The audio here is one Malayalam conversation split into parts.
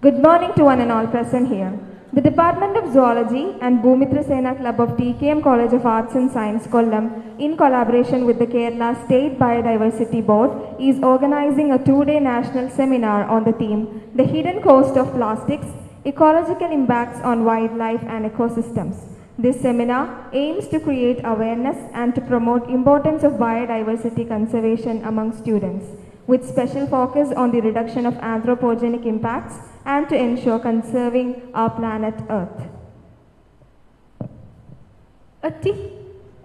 Good morning to one and all present here. The Department of Zoology and Bhumitra Sena Club of TKM College of Arts and Science, Kollam, in collaboration with the Kerala State Biodiversity Board, is organizing a two-day national seminar on the theme, The Hidden Cost of Plastics, Ecological Impacts on Wildlife and Ecosystems. This seminar aims to create awareness and to promote importance of biodiversity conservation among students, with special focus on the reduction of anthropogenic impacts and to ensure conserving our planet Earth. A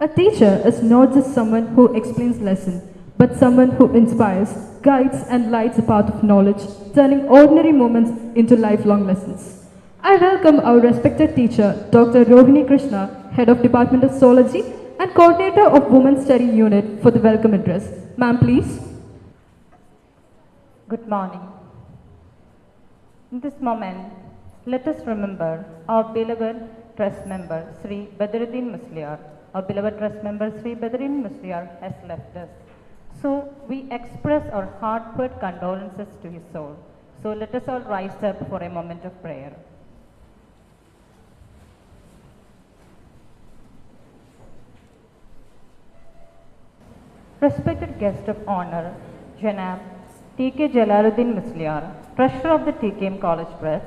teacher is not just someone who explains lessons, but someone who inspires, guides, and lights a path of knowledge, turning ordinary moments into lifelong lessons. I welcome our respected teacher, Dr. Rohini Krishna, Head of Department of Zoology and Coordinator of Women's Study Unit for the welcome address. Ma'am, please. Good morning. In this moment, let us remember our beloved trust member, Sri Badruddin Musliar. Our beloved trust member, Sri Badruddin Musliar, has left us. So, we express our heartfelt condolences to his soul. So, let us all rise up for a moment of prayer. Respected guest of honor, Janab T.K. Jalaluddin Musliar, Treasurer of the TKM College Press,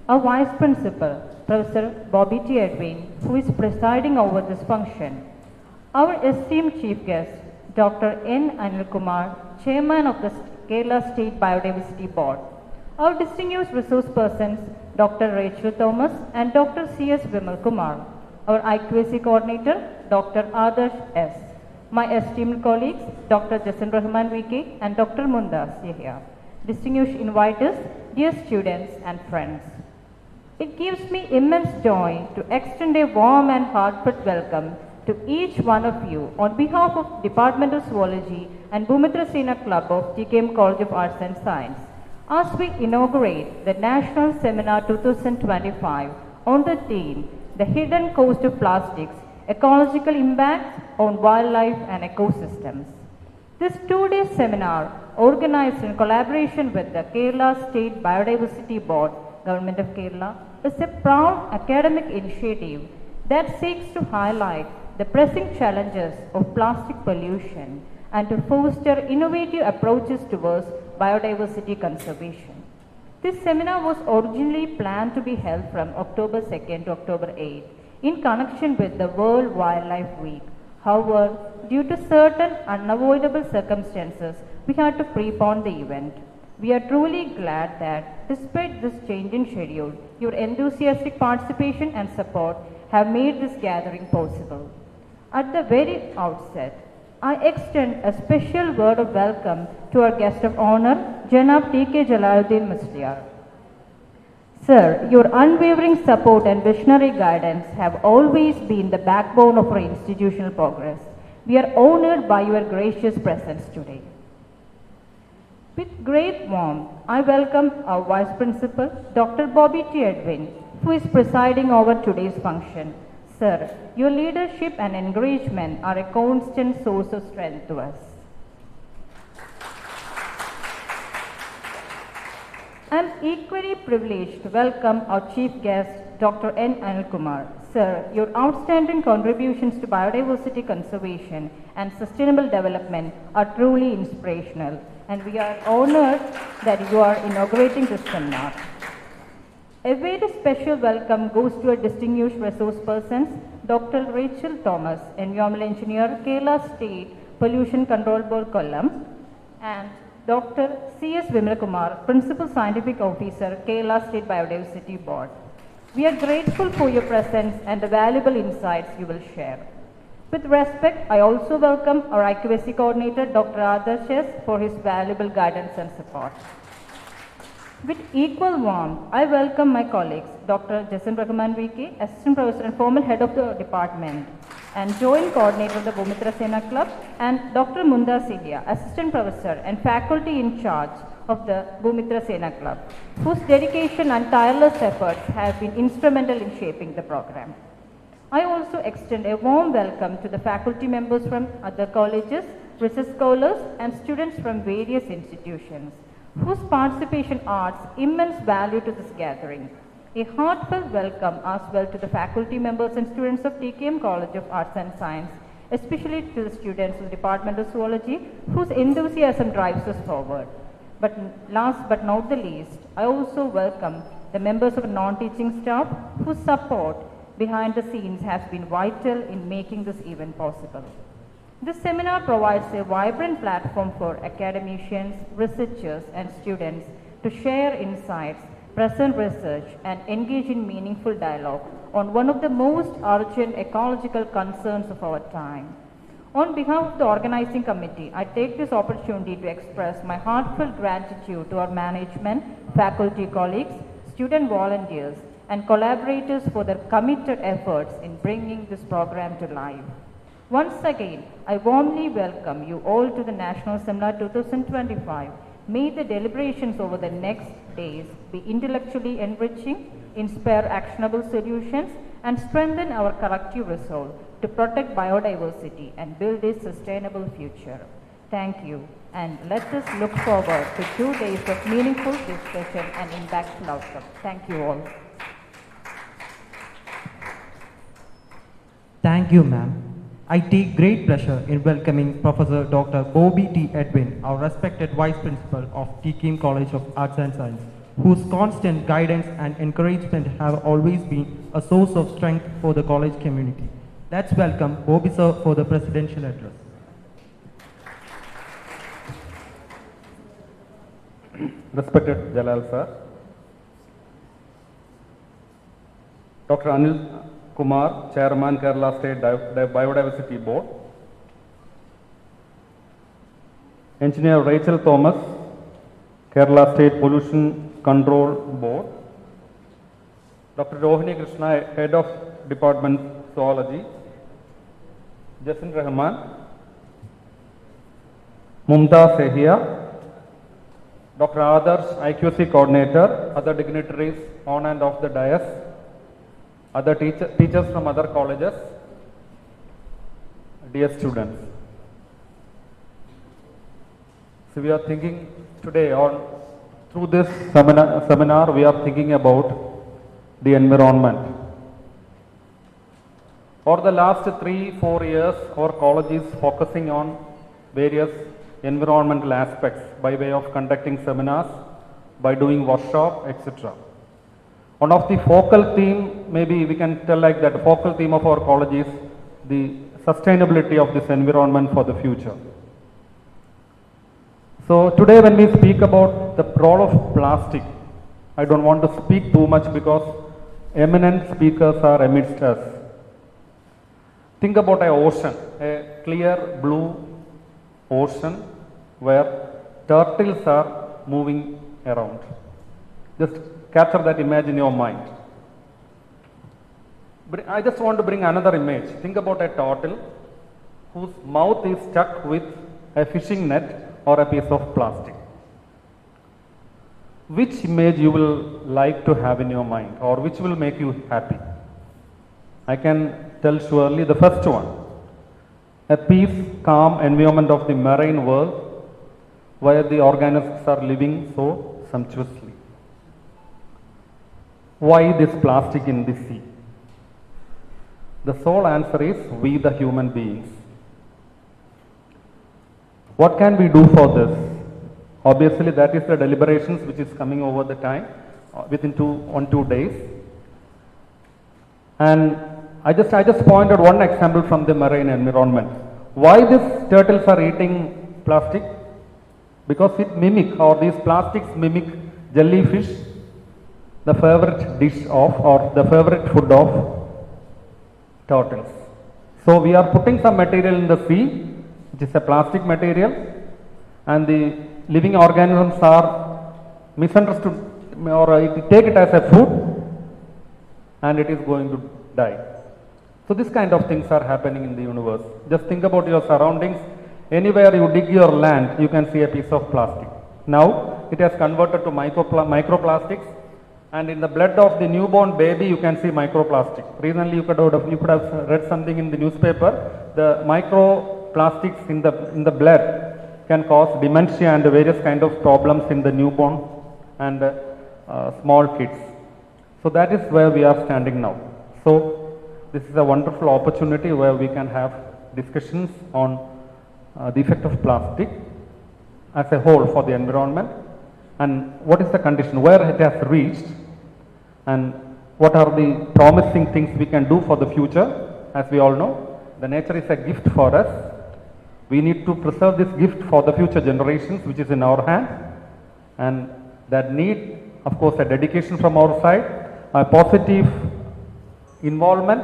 our Vice Principal, Professor Bobby T. Edwin, who is presiding over this function, our esteemed Chief Guest, Dr. N. Anil Kumar, Chairman of the Kerala State Biodiversity Board, our distinguished resource persons, Dr. Rachel Thomas and Dr. C.S. Vimal Kumar, our IQAC Coordinator, Dr. Adarsh S., my esteemed colleagues, Dr. Jason Rahman VK and Dr. Mundas Yahya, distinguished inviters, dear students and friends. It gives me immense joy to extend a warm and heartfelt welcome to each one of you on behalf of Department of Zoology and Bhumitra Sena Club of TKM College of Arts and Science as we inaugurate the National Seminar 2025 on the theme, The Hidden Cost of Plastics, Ecological Impacts on Wildlife and Ecosystems. This two-day seminar, organized in collaboration with the Kerala State Biodiversity Board, Government of Kerala, is a proud academic initiative that seeks to highlight the pressing challenges of plastic pollution and to foster innovative approaches towards biodiversity conservation. This seminar was originally planned to be held from October 2nd to October 8th in connection with the World Wildlife Week. However, due to certain unavoidable circumstances, we had to prepone the event. We are truly glad that despite this change in schedule, your enthusiastic participation and support have made this gathering possible. At the very outset, I extend a special word of welcome to our guest of honor, Janab T.K. Jalaluddin Musliar. Sir, your unwavering support and visionary guidance have always been the backbone of our institutional progress. We are honored by your gracious presence today. With great warmth, I welcome our Vice Principal, Dr. Bobby T. Edwin, who is presiding over today's function. Sir, your leadership and encouragement are a constant source of strength to us. I am equally privileged to welcome our Chief Guest, Dr. N. Anil Kumar. Sir, your outstanding contributions to biodiversity conservation and sustainable development are truly inspirational, and we are honored that you are inaugurating this seminar. A very special welcome goes to our distinguished resource persons, Dr. Rachel Thomas, Environmental Engineer, Kerala State Pollution Control Board, Kollam, and Dr. C.S. Vimal Kumar, Principal Scientific Officer, Kerala State Biodiversity Board. We are grateful for your presence and the valuable insights you will share. With respect, I also welcome our IQAC Coordinator, Dr. Adarsh S., for his valuable guidance and support. With equal warmth, I welcome my colleagues, Dr. Jason Rahman VK, Assistant Professor and former Head of the Department, and Joint Coordinator of the Bhumitra Sena Club, and Dr. Mundas Yahya, Assistant Professor and Faculty in Charge of the Bhumitra Sena Club, whose dedication and tireless efforts have been instrumental in shaping the program. I also extend a warm welcome to the faculty members from other colleges, research scholars, and students from various institutions whose participation adds immense value to this gathering. A heartfelt welcome as well to the faculty members and students of TKM College of Arts and Science, especially to the students of the Department of Zoology, whose enthusiasm drives us forward. But last but not the least, I also welcome the members of non-teaching staff whose support behind the scenes has been vital in making this event possible. This seminar provides a vibrant platform for academicians, researchers, and students to share insights, present research, and engage in meaningful dialogue on one of the most urgent ecological concerns of our time. On behalf of the organizing committee, I take this opportunity to express my heartfelt gratitude to our management, faculty colleagues, student volunteers, and collaborators for their committed efforts in bringing this program to life. Once again, I warmly welcome you all to the National Seminar 2025. May the deliberations over the next days be intellectually enriching, inspire actionable solutions, and strengthen our collective resolve to protect biodiversity and build a sustainable future. Thank you, and let us look forward to 2 days of meaningful discussion and impactful outcome. Thank you all. Thank you, ma'am. I take great pleasure in welcoming Professor Dr. Bobby T. Edwin, our respected Vice Principal of TKM College of Arts and Science, whose constant guidance and encouragement have always been a source of strength for the college community. Let's welcome Bobby sir for the presidential address. Respected Jalal sir, Dr. Anil Kumar, Chairman, Kerala State Biodiversity Board, Engineer Rachel Thomas, Kerala State Pollution Control Board, Dr. Rohini Krishna, Head of Department Zoology, Jasin Rahman, Mumtaz Sehia, Dr. Adarsh, IQC Coordinator, other dignitaries on and off the dais, other teachers from other colleges, dear students. So we are thinking today or through this seminar we are thinking about the environment. For the last 3-4 years, our college is focusing on various environmental aspects by way of conducting seminars, by doing workshop, etc. One of the focal theme, maybe we can tell like that, focal theme of our college is the sustainability of this environment for the future. So today when we speak about the role of plastic, I don't want to speak too much because eminent speakers are amidst us. Think about an ocean, a clear blue ocean where turtles are moving around. Just capture that image in your mind. But I just want to bring another image. Think about a turtle whose mouth is stuck with a fishing net or a piece of plastic. Which image you will like to have in your mind, or which will make you happy? I can tell surely the first one. A peace, calm environment of the marine world where the organisms are living so sumptuously. Why this plastic in the sea? The sole answer is we the human beings. What can we do for this? Obviously that is the deliberations which is coming over the time within 2 days. And I just pointed one example from the marine environment. Why these turtles are eating plastic? Because it mimic, or these plastics mimic jellyfish, the favorite dish of or the favorite food of turtles. So we are putting some material in the sea, which is a plastic material, and the living organisms are misunderstood or take it as a food, and it is going to die. So this kind of things are happening in the universe. Just think about your surroundings. Anywhere you dig your land, you can see a piece of plastic. Now it has converted to microplastics, and in the blood of the newborn baby you can see microplastic. Recently you could have read something in the newspaper. The microplastics in the blood can cause dementia and various kind of problems in the newborn and small kids. So that is where we are standing now. So this is a wonderful opportunity where we can have discussions on the effect of plastic as a whole for the environment, and what is the condition, where it has reached, and what are the promising things we can do for the future. As we all know, the nature is a gift for us. We need to preserve this gift for the future generations, which is in our hand, and that need, of course, a dedication from our side, a positive involvement,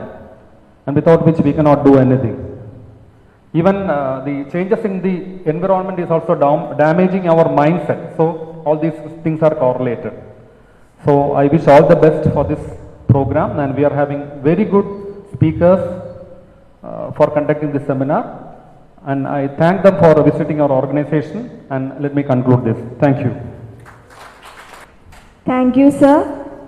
and without which we cannot do anything. Even the changes in the environment is also damaging our mindset. So all these things are correlated. So I wish all the best for this program, and we are having very good speakers for conducting this seminar, and I thank them for visiting our organization, and let me conclude this. Thank you. Thank you, sir.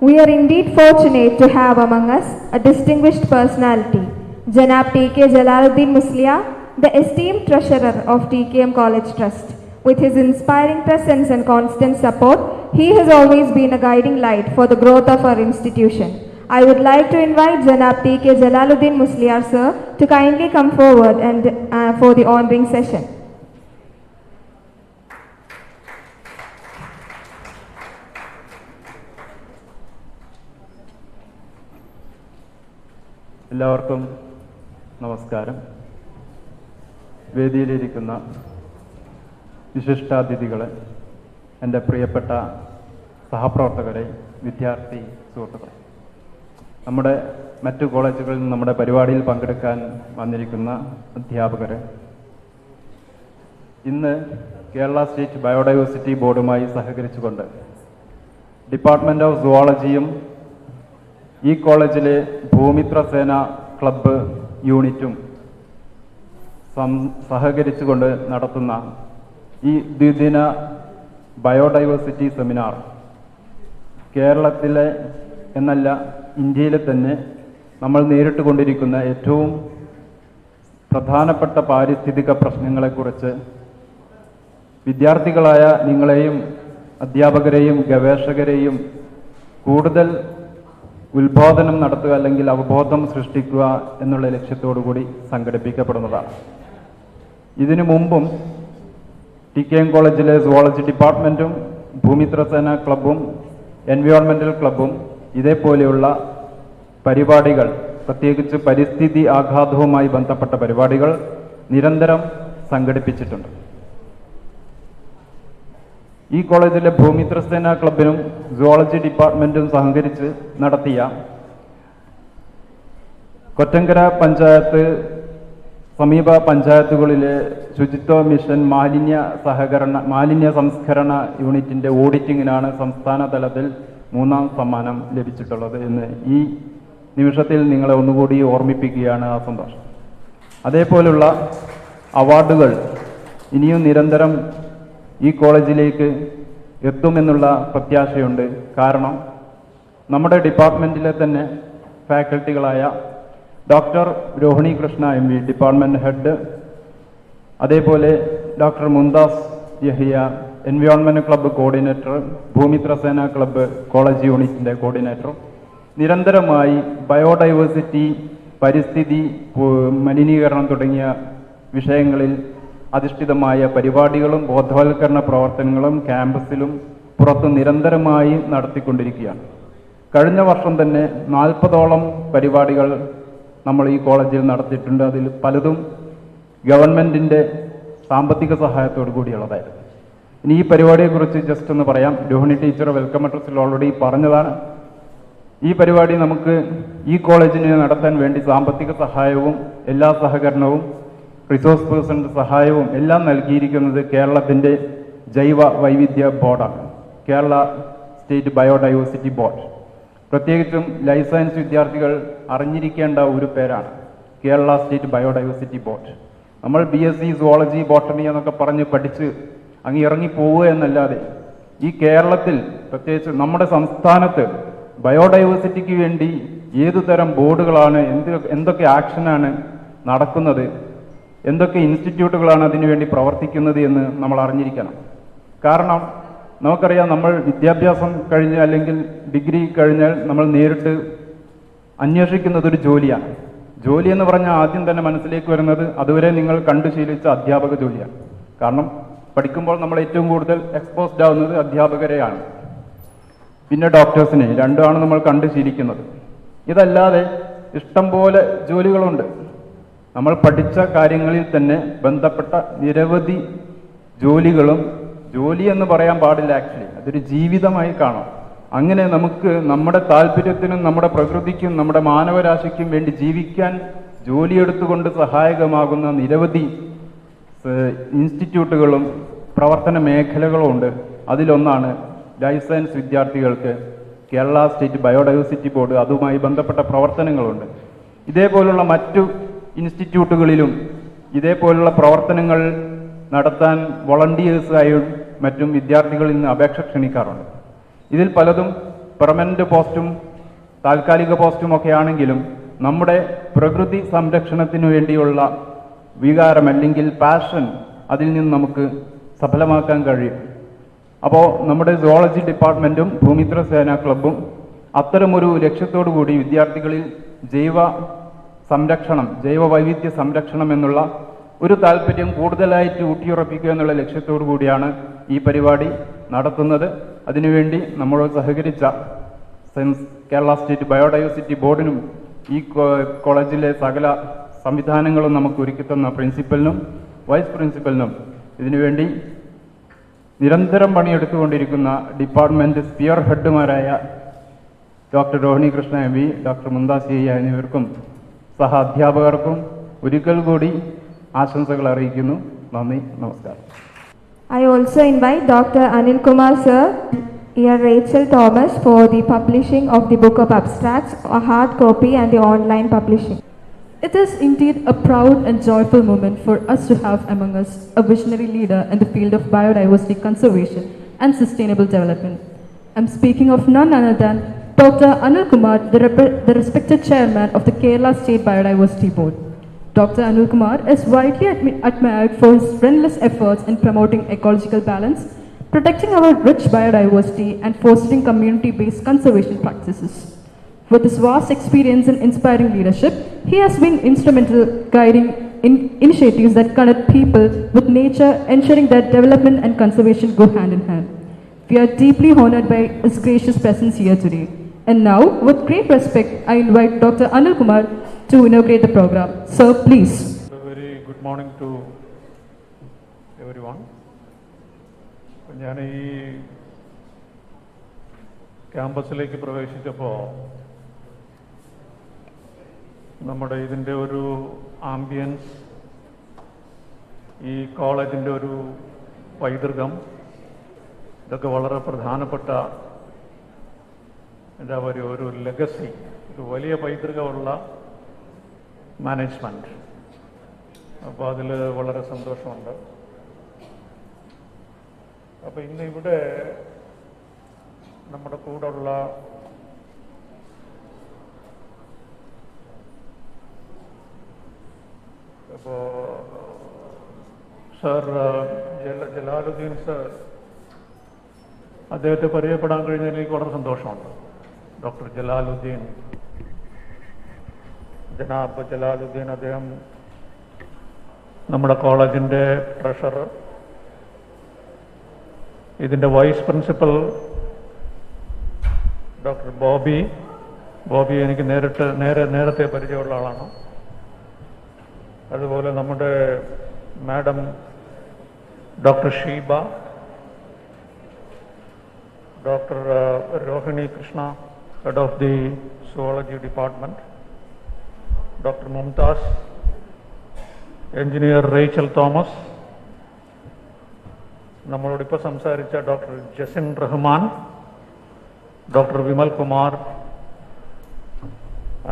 We are indeed fortunate to have among us a distinguished personality, Janab T.K. Jalaluddin Musliar, the esteemed treasurer of TKM College Trust. With his inspiring presence and constant support, he has always been a guiding light for the growth of our institution. I would like to invite Janab T.K. Jalaluddin Musliar, sir, to kindly come forward and for the honoring session. എല്ലാവർക്കും നമസ്കാരം. വേദിയിലിരിക്കുന്ന വിശിഷ്ടാതിഥികളെ, എൻ്റെ പ്രിയപ്പെട്ട സഹപ്രവർത്തകരെ, വിദ്യാർത്ഥി സുഹൃത്തുക്കളെ, നമ്മുടെ മറ്റു കോളേജുകളിൽ നിന്ന് നമ്മുടെ പരിപാടിയിൽ പങ്കെടുക്കാൻ വന്നിരിക്കുന്ന അധ്യാപകരെ, ഇന്ന് കേരള സ്റ്റേറ്റ് ബയോഡൈവേഴ്സിറ്റി ബോർഡുമായി സഹകരിച്ചുകൊണ്ട് ഡിപ്പാർട്ട്മെൻറ്റ് ഓഫ് സുവോളജിയും ഈ കോളേജിലെ ഭൂമിത്ര സേന ക്ലബ്ബ് യൂണിറ്റും സഹകരിച്ചുകൊണ്ട് നടത്തുന്ന ഈ ദ്വിദിന ബയോഡൈവേഴ്സിറ്റി സെമിനാർ കേരളത്തിലെ എന്നല്ല ഇന്ത്യയിലെ തന്നെ നമ്മൾ നേരിട്ട് കൊണ്ടിരിക്കുന്ന ഏറ്റവും പ്രധാനപ്പെട്ട പാരിസ്ഥിതിക പ്രശ്നങ്ങളെക്കുറിച്ച് വിദ്യാർത്ഥികളായ നിങ്ങളെയും അധ്യാപകരെയും ഗവേഷകരെയും കൂടുതൽ ഉത്ബോധനം നടത്തുക അല്ലെങ്കിൽ അവബോധം സൃഷ്ടിക്കുക എന്നുള്ള ലക്ഷ്യത്തോടു കൂടി സംഘടിപ്പിക്കപ്പെടുന്നതാണ്. ഇതിനു മുമ്പും TKM കോളേജിലെ സുവോളജി ഡിപ്പാർട്ട്മെൻറ്റും ഭൂമിത്ര സേന ക്ലബ്ബും എൻവയോൺമെൻറ്റൽ ക്ലബ്ബും ഇതേപോലെയുള്ള പരിപാടികൾ, പ്രത്യേകിച്ച് പരിസ്ഥിതി ആഘാതവുമായി ബന്ധപ്പെട്ട പരിപാടികൾ നിരന്തരം സംഘടിപ്പിച്ചിട്ടുണ്ട്. ഈ കോളേജിലെ ഭൂമിത്ര സേന ക്ലബിനും സുവോളജി ഡിപ്പാർട്ട്മെൻറ്റും സഹകരിച്ച് നടത്തിയ കൊറ്റങ്കര പഞ്ചായത്ത് സമീപ പഞ്ചായത്തുകളിലെ ശുചിത്വ മിഷൻ മാലിന്യ സംസ്കരണ യൂണിറ്റിൻ്റെ ഓഡിറ്റിങ്ങിനാണ് സംസ്ഥാന തലത്തിൽ 3ാം സമ്മാനം ലഭിച്ചിട്ടുള്ളത് എന്ന് ഈ നിമിഷത്തിൽ നിങ്ങളെ ഒന്നുകൂടി ഓർമ്മിപ്പിക്കുകയാണ് ആ സന്തോഷം. അതേപോലുള്ള അവാർഡുകൾ ഇനിയും നിരന്തരം ഈ കോളേജിലേക്ക് എത്തുമെന്നുള്ള പ്രത്യാശയുണ്ട്. കാരണം നമ്മുടെ ഡിപ്പാർട്ട്മെൻറ്റിലെ തന്നെ ഫാക്കൽറ്റികളായ doctor Rohini Krishna MV department head, അതേപോലെ doctor Mumtaz Yahiya environment club coordinator, Bhoomitra Sena club college യൂണിറ്റിൻ്റെ കോർഡിനേറ്റർ നിരന്തരമായി ബയോഡൈവേഴ്സിറ്റി, പരിസ്ഥിതി, മലിനീകരണം തുടങ്ങിയ വിഷയങ്ങളിൽ അധിഷ്ഠിതമായ പരിപാടികളും ബോധവൽക്കരണ പ്രവർത്തനങ്ങളും ക്യാമ്പസിലും പുറത്ത് നിരന്തരമായി നടത്തിക്കൊണ്ടിരിക്കുകയാണ്. കഴിഞ്ഞ വർഷം തന്നെ 40ഓളം പരിപാടികൾ നമ്മൾ ഈ കോളേജിൽ നടത്തിയിട്ടുണ്ട്. അതിൽ പലതും ഗവൺമെൻറ്റിൻ്റെ സാമ്പത്തിക സഹായത്തോടു കൂടിയുള്ളതായിരുന്നു. ഇനി ഈ പരിപാടിയെക്കുറിച്ച് ജസ്റ്റ് ഒന്ന് പറയാം. രോഹിണി ടീച്ചർ വെൽക്കം അഡ്രസ്സിൽ ഓൾറെഡി പറഞ്ഞതാണ്. ഈ പരിപാടി നമുക്ക് ഈ കോളേജിനെ നടത്താൻ വേണ്ടി സാമ്പത്തിക സഹായവും എല്ലാ സഹകരണവും റിസോഴ്സ് പേഴ്സണിൻ്റെ സഹായവും എല്ലാം നൽകിയിരിക്കുന്നത് കേരളത്തിൻ്റെ ജൈവ വൈവിധ്യ ബോർഡാണ്, കേരള സ്റ്റേറ്റ് ബയോഡൈവേഴ്സിറ്റി ബോർഡ്. പ്രത്യേകിച്ചും ലൈഫ് സയൻസ് വിദ്യാർത്ഥികൾ അറിഞ്ഞിരിക്കേണ്ട ഒരു പേരാണ് കേരള സ്റ്റേറ്റ് ബയോഡൈവേഴ്സിറ്റി ബോർഡ്. നമ്മൾ BSc സുവോളജി, ബോട്ടണി എന്നൊക്കെ പറഞ്ഞ് പഠിച്ച് അങ്ങ് ഇറങ്ങിപ്പോവുക എന്നല്ലാതെ ഈ കേരളത്തിൽ, പ്രത്യേകിച്ച് നമ്മുടെ സംസ്ഥാനത്ത് ബയോഡൈവേഴ്സിറ്റിക്ക് വേണ്ടി ഏതുതരം ബോർഡുകളാണ്, എന്തൊക്കെ ആക്ഷനാണ് നടക്കുന്നത് എന്തൊക്കെ ഇൻസ്റ്റിറ്റ്യൂട്ടുകളാണ് അതിനുവേണ്ടി പ്രവർത്തിക്കുന്നത് എന്ന് നമ്മൾ അറിഞ്ഞിരിക്കണം. കാരണം നമുക്കറിയാം, നമ്മൾ വിദ്യാഭ്യാസം കഴിഞ്ഞ് അല്ലെങ്കിൽ ഡിഗ്രി കഴിഞ്ഞാൽ നമ്മൾ നേരിട്ട് അന്വേഷിക്കുന്നത് ഒരു ജോലിയാണ്. ജോലി എന്ന് പറഞ്ഞാൽ ആദ്യം തന്നെ മനസ്സിലേക്ക് വരുന്നത് അതുവരെ നിങ്ങൾ കണ്ടു ശീലിച്ച അധ്യാപക ജോലിയാണ്. കാരണം പഠിക്കുമ്പോൾ നമ്മൾ ഏറ്റവും കൂടുതൽ എക്സ്പോസ്ഡ് ആവുന്നത് അധ്യാപകരെയാണ്, പിന്നെ ഡോക്ടേഴ്സിനെ, രണ്ടുമാണ് നമ്മൾ കണ്ടു ശീലിക്കുന്നത്. ഇതല്ലാതെ ഇഷ്ടം പോലെ ജോലികളുണ്ട്. നമ്മൾ പഠിച്ച കാര്യങ്ങളിൽ തന്നെ ബന്ധപ്പെട്ട നിരവധി ജോലികളും, ജോലി എന്ന് പറയാൻ പാടില്ല, ആക്ച്വലി അതൊരു ജീവിതമായി കാണാം. അങ്ങനെ നമുക്ക് നമ്മുടെ താല്പര്യത്തിനും നമ്മുടെ പ്രകൃതിക്കും നമ്മുടെ മാനവരാശിക്കും വേണ്ടി ജീവിക്കാൻ ജോലിയെടുത്തുകൊണ്ട് സഹായകമാകുന്ന നിരവധി ഇൻസ്റ്റിറ്റ്യൂട്ടുകളും പ്രവർത്തന മേഖലകളും ഉണ്ട്. അതിലൊന്നാണ് ലൈഫ് സയൻസ് വിദ്യാർത്ഥികൾക്ക് കേരള സ്റ്റേറ്റ് ബയോഡൈവേഴ്സിറ്റി ബോർഡ്, അതുമായി ബന്ധപ്പെട്ട പ്രവർത്തനങ്ങളുണ്ട്. ഇതേപോലുള്ള മറ്റു ഇൻസ്റ്റിറ്റ്യൂട്ടുകളിലും ഇതേപോലുള്ള പ്രവർത്തനങ്ങൾ നടത്താൻ വോളണ്ടിയേഴ്സായും മറ്റും വിദ്യാർത്ഥികളിൽ നിന്ന് അപേക്ഷ ക്ഷണിക്കാറുണ്ട്. ഇതിൽ പലതും പെർമനന്റ് പോസ്റ്റും താൽക്കാലിക പോസ്റ്റും ഒക്കെ ആണെങ്കിലും നമ്മുടെ പ്രകൃതി സംരക്ഷണത്തിനു വേണ്ടിയുള്ള വികാരം അല്ലെങ്കിൽ പാഷൻ അതിൽ നിന്ന് നമുക്ക് സഫലമാക്കാൻ കഴിയും. അപ്പോൾ നമ്മുടെ സുവോളജി ഡിപ്പാർട്ട്മെൻറ്റും ഭൂമിത്ര സേനാ ക്ലബ്ബും അത്തരമൊരു ലക്ഷ്യത്തോടു കൂടി വിദ്യാർത്ഥികളിൽ ജൈവ സംരക്ഷണം, ജൈവ വൈവിധ്യ സംരക്ഷണം എന്നുള്ള ഒരു താല്പര്യം കൂടുതലായിട്ട് ഊട്ടിയുറപ്പിക്കുക എന്നുള്ള ലക്ഷ്യത്തോടു കൂടിയാണ് ഈ പരിപാടി നടത്തുന്നത്. അതിനുവേണ്ടി നമ്മളോട് സഹകരിച്ച കേരള സ്റ്റേറ്റ് ബയോഡൈവേഴ്സിറ്റി ബോർഡിനും ഈ കോളേജിലെ സകല സംവിധാനങ്ങളും നമുക്ക് ഒരുക്കിത്തന്ന പ്രിൻസിപ്പലിനും വൈസ് പ്രിൻസിപ്പലിനും ഇതിനുവേണ്ടി നിരന്തരം പണിയെടുത്തുകൊണ്ടിരിക്കുന്ന ഡിപ്പാർട്ട്മെന്റ് സ്പിയർ ഹെഡുമാരായ doctor Rohini Krishna M V, doctor Mumtaz എന്നിവർക്കും സഹ അധ്യാപകർക്കും ഒരിക്കൽ കൂടി ആശംസകൾ അറിയിക്കുന്നു. നന്ദി, നമസ്കാരം. I also invite Dr. Anil Kumar sir, here Rachel Thomas for the publishing of the book of abstracts, a hard copy and the online publishing. It is indeed a proud and joyful moment for us to have among us a visionary leader in the field of biodiversity conservation and sustainable development. I'm speaking of none other than Dr. Anil Kumar, the respected chairman of the Kerala State Biodiversity Board. Dr. Anil Kumar is widely admired for his relentless efforts in promoting ecological balance, protecting our rich biodiversity, and fostering community-based conservation practices. With his vast experience and inspiring leadership, he has been instrumental guiding initiatives that connect people with nature, ensuring that development and conservation go hand in hand. We are deeply honored by his gracious presence here today. And now, with great respect, I invite Dr. Anil Kumar to inaugurate the program. Sir, please. A very good morning to everyone. ഞാൻ ഈ ക്യാമ്പസിലേക്ക് പ്രവേശിച്ചപ്പോൾ നമ്മുടെ ഇതിൻ്റെ ഒരു ആംബിയൻസ്, ഈ കോളേജിൻ്റെ ഒരു പൈതൃകം, ഇതൊക്കെ വളരെ പ്രധാനപ്പെട്ട എന്താ പറയുക, ഒരു ലെഗസി, ഒരു വലിയ പൈതൃകമുള്ള മാനേജ്മെൻറ്റ്. അപ്പോൾ അതിൽ വളരെ സന്തോഷമുണ്ട്. അപ്പോൾ ഇന്ന് ഇവിടെ നമ്മുടെ കൂടെയുള്ള ഇപ്പോൾ സർ ജലാലുദ്ദീൻ സർ, അദ്ദേഹത്തെ പരിചയപ്പെടാൻ കഴിഞ്ഞതിൽ എനിക്ക് വളരെ സന്തോഷമുണ്ട്. ഡോക്ടർ ജലാലുദ്ദീൻ, ജനാബ് ജലാലുദ്ദീൻ, അദ്ദേഹം നമ്മുടെ കോളേജിൻ്റെ ട്രഷറർ, ഇതിൻ്റെ വൈസ് പ്രിൻസിപ്പൽ ഡോക്ടർ ബോബി എനിക്ക് നേരത്തെ പരിചയമുള്ള ആളാണ്. അതുപോലെ നമ്മുടെ madam doctor Sheeba, doctor Rohini Krishna, head of the zoology department, Dr. Mumtaz, engineer Rachel Thomas, നമ്മളോടിപ്പോൾ സംസാരിച്ച doctor Jasin Rahman, doctor Vimal Kumar,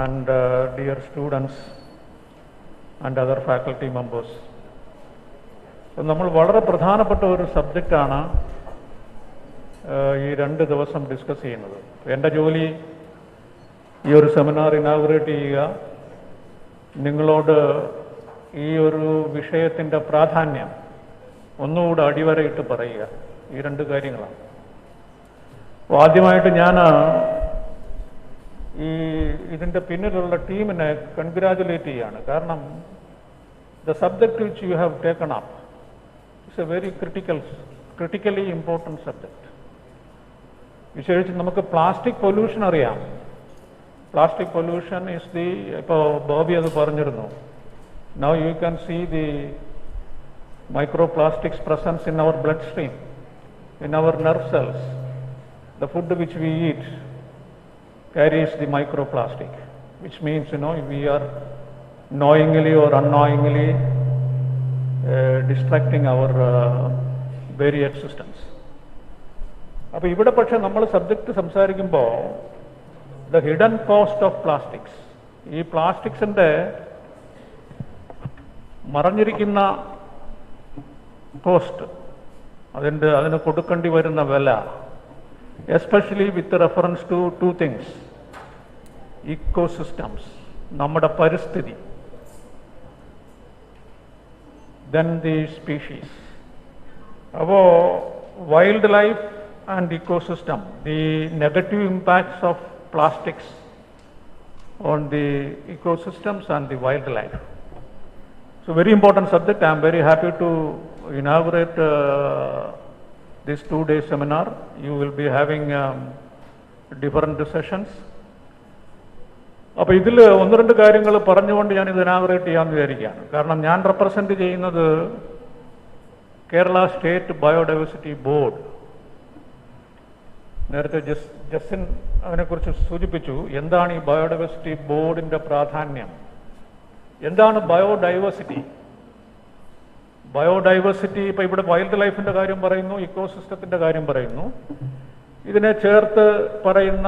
and dear students and other faculty members. നമ്മൾ വളരെ പ്രധാനപ്പെട്ട ഒരു സബ്ജക്റ്റാണ് ഈ 2 ദിവസം ഡിസ്കസ് ചെയ്യുന്നത്. എൻ്റെ ജോലി ഈ ഒരു സെമിനാർ ഇനാഗുറേറ്റ് ചെയ്യുക, നിങ്ങളോട് ഈ ഒരു വിഷയത്തിൻ്റെ പ്രാധാന്യം ഒന്നുകൂടെ അടിവരയിട്ട് പറയുക. ഈ രണ്ട് കാര്യങ്ങളാണ്. അപ്പോൾ ആദ്യമായിട്ട് ഞാൻ ഇതിൻ്റെ പിന്നിലുള്ള ടീമിനെ കൺഗ്രാജുലേറ്റ് ചെയ്യാണ്. കാരണം the subject which you have taken up is a very critically important subject. വിശേഷിച്ച് നമുക്ക് പ്ലാസ്റ്റിക് പൊല്യൂഷൻ അറിയാം. പ്ലാസ്റ്റിക് പൊല്യൂഷൻ ഇസ് ഇപ്പോൾ ബോബി അത് പറഞ്ഞിരുന്നു. Now you can see the microplastics presence in our bloodstream, in our nerve cells. The food which we eat carries the microplastic, which means, we are knowingly or unknowingly distracting our various systems. അപ്പോൾ ഇവിടെ പക്ഷെ നമ്മൾ സബ്ജക്റ്റ് സംസാരിക്കുമ്പോൾ the hidden cost of plastics, ഈ പ്ലാസ്റ്റിക്സിൻ്റെ മറഞ്ഞിരിക്കുന്ന കോസ്റ്റ്, അതിന് കൊടുക്കേണ്ടി വരുന്ന വില, especially with reference to to things: ecosystems, നമ്മുടെ പരിസ്ഥിതി, then the species. അപ്പോൾ wildlife and ecosystem, the negative impacts of plastics on the ecosystems and the wildlife. So very important subject. I am very happy to inaugurate this 2-day seminar. You will be having different sessions. അപ്പോൾ ഇതിൽ ഒന്ന് രണ്ട് കാര്യങ്ങൾ പറഞ്ഞുകൊണ്ട് ഞാൻ ഇത് ഇനാഗുറേറ്റ് ചെയ്യാമെന്ന് വിചാരിക്കുകയാണ്. കാരണം ഞാൻ റെപ്രസെൻറ്റ് ചെയ്യുന്നത് കേരള സ്റ്റേറ്റ് ബയോഡൈവേഴ്സിറ്റി ബോർഡ്. നേരത്തെ ജസ്റ്റിൻ അതിനെക്കുറിച്ച് സൂചിപ്പിച്ചു. എന്താണ് ഈ ബയോഡൈവേഴ്സിറ്റി ബോർഡിൻ്റെ പ്രാധാന്യം? എന്താണ് ബയോഡൈവേഴ്സിറ്റി? ബയോഡൈവേഴ്സിറ്റി ഇപ്പോൾ ഇവിടെ വൈൽഡ് ലൈഫിൻ്റെ കാര്യം പറയുന്നു, ഇക്കോസിസ്റ്റത്തിൻ്റെ കാര്യം പറയുന്നു. ഇതിനെ ചേർത്ത് പറയുന്ന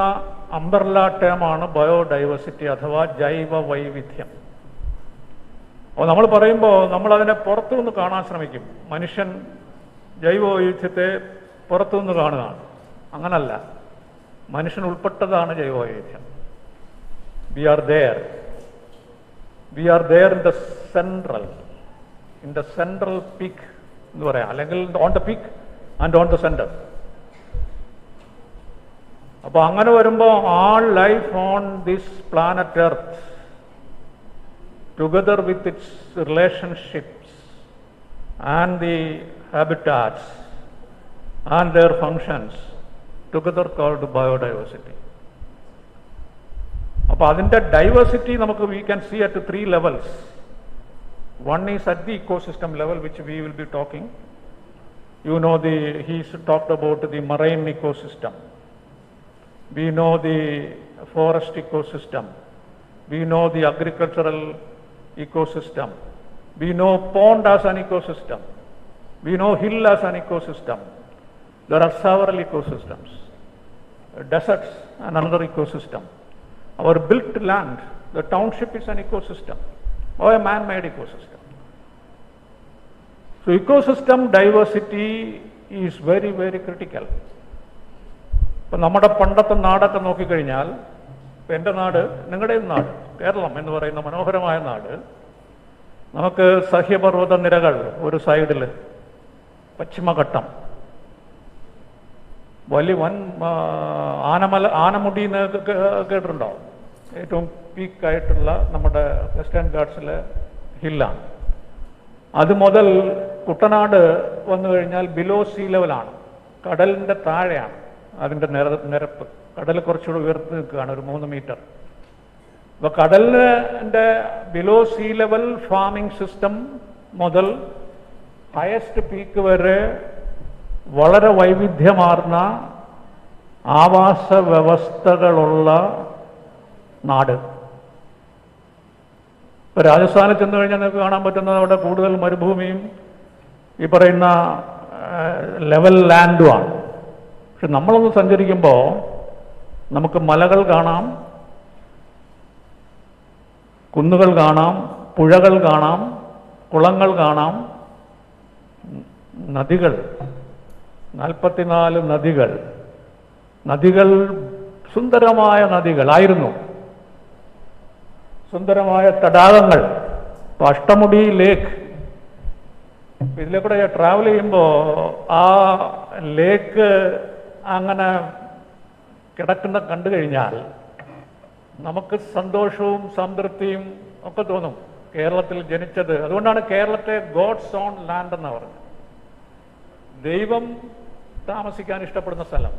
അംബ്രല്ല ടേമാണ് ബയോഡൈവേഴ്സിറ്റി അഥവാ ജൈവ വൈവിധ്യം. അപ്പോൾ നമ്മൾ പറയുമ്പോൾ നമ്മളതിനെ പുറത്തുനിന്ന് കാണാൻ ശ്രമിക്കും. മനുഷ്യൻ ജൈവ വൈവിധ്യത്തെ പുറത്തുനിന്ന് കാണുകയാണ്. അങ്ങനല്ല, മനുഷ്യൻ ഉൾപ്പെട്ടതാണ് ജൈവ വൈവിധ്യം. We are there in the central peak എന്ന് പറയാം, അല്ലെങ്കിൽ on the peak and on the centre. അപ്പോൾ അങ്ങനെ വരുമ്പോൾ all life on this planet earth together with its relationships and the habitats and their functions together called biodiversity. അപ്പോൾ അതിൻ്റെ ഡൈവേഴ്സിറ്റി നമുക്ക് we can see at 3 levels. One is at the ecosystem level, which we will be talking. He's talked about the marine ecosystem. We know the forest ecosystem. We know the agricultural ecosystem. We know pond as an ecosystem. We know hill as an ecosystem. There are several ecosystems. Deserts, another ecosystem. Our built land, the township is an ecosystem or a man-made ecosystem. So ecosystem diversity is very, very critical. ഇപ്പം നമ്മുടെ പണ്ടത്തെ നാടൊക്കെ നോക്കിക്കഴിഞ്ഞാൽ, ഇപ്പം എൻ്റെ നാട്, നിങ്ങളുടെയും നാട് കേരളം എന്ന് പറയുന്ന മനോഹരമായ നാട്, നമുക്ക് സഹ്യപർവ്വത നിരകൾ ഒരു സൈഡിൽ, പശ്ചിമഘട്ടം, വലിയ വൻ ആനമുടി എന്ന് കേട്ടിട്ടുണ്ടാവും. ഏറ്റവും പീക്കായിട്ടുള്ള നമ്മുടെ വെസ്റ്റേൺ ഗാട്ട്സിലെ ഹില്ലാണ്. അത് മുതൽ കുട്ടനാട് വന്നു കഴിഞ്ഞാൽ ബിലോ സീ ലെവലാണ്, കടലിൻ്റെ താഴെയാണ് അതിൻ്റെ നിരപ്പ്. കടൽ കുറച്ചുകൂടെ ഉയർത്തി നിൽക്കുകയാണ്, ഒരു 3 മീറ്റർ. അപ്പോൾ കടലിൻ്റെ below see level farming system മുതൽ ഹയസ്റ്റ് പീക്ക് വരെ വളരെ വൈവിധ്യമാർന്ന ആവാസ വ്യവസ്ഥകളുള്ള നാട്. ഇപ്പോൾ രാജസ്ഥാനിൽ ചെന്ന് കഴിഞ്ഞാൽ നിങ്ങൾക്ക് കാണാൻ പറ്റുന്നത് അവിടെ കൂടുതൽ മരുഭൂമിയും ഈ പറയുന്ന ലെവൽ ലാൻഡുമാണ്. പക്ഷെ നമ്മളൊന്ന് സഞ്ചരിക്കുമ്പോൾ നമുക്ക് മലകൾ കാണാം, കുന്നുകൾ കാണാം, പുഴകൾ കാണാം, കുളങ്ങൾ കാണാം, നദികൾ, 44 നദികൾ, സുന്ദരമായ നദികളായിരുന്നു, സുന്ദരമായ തടാകങ്ങൾ, ഇപ്പോൾ അഷ്ടമുടി ലേക്ക്, ഇതിലെ കൂടെ ട്രാവൽ ചെയ്യുമ്പോൾ ആ ലേക്ക് അങ്ങനെ കിടക്കുന്ന കണ്ടു കഴിഞ്ഞാൽ നമുക്ക് സന്തോഷവും സംതൃപ്തിയും ഒക്കെ തോന്നും. കേരളത്തിൽ ജനിച്ചത്, അതുകൊണ്ടാണ് കേരളത്തെ ഗോഡ്സ് ഓൺ ലാൻഡ് എന്ന് പറഞ്ഞത്. ദൈവം താമസിക്കാൻ ഇഷ്ടപ്പെടുന്ന സ്ഥലം.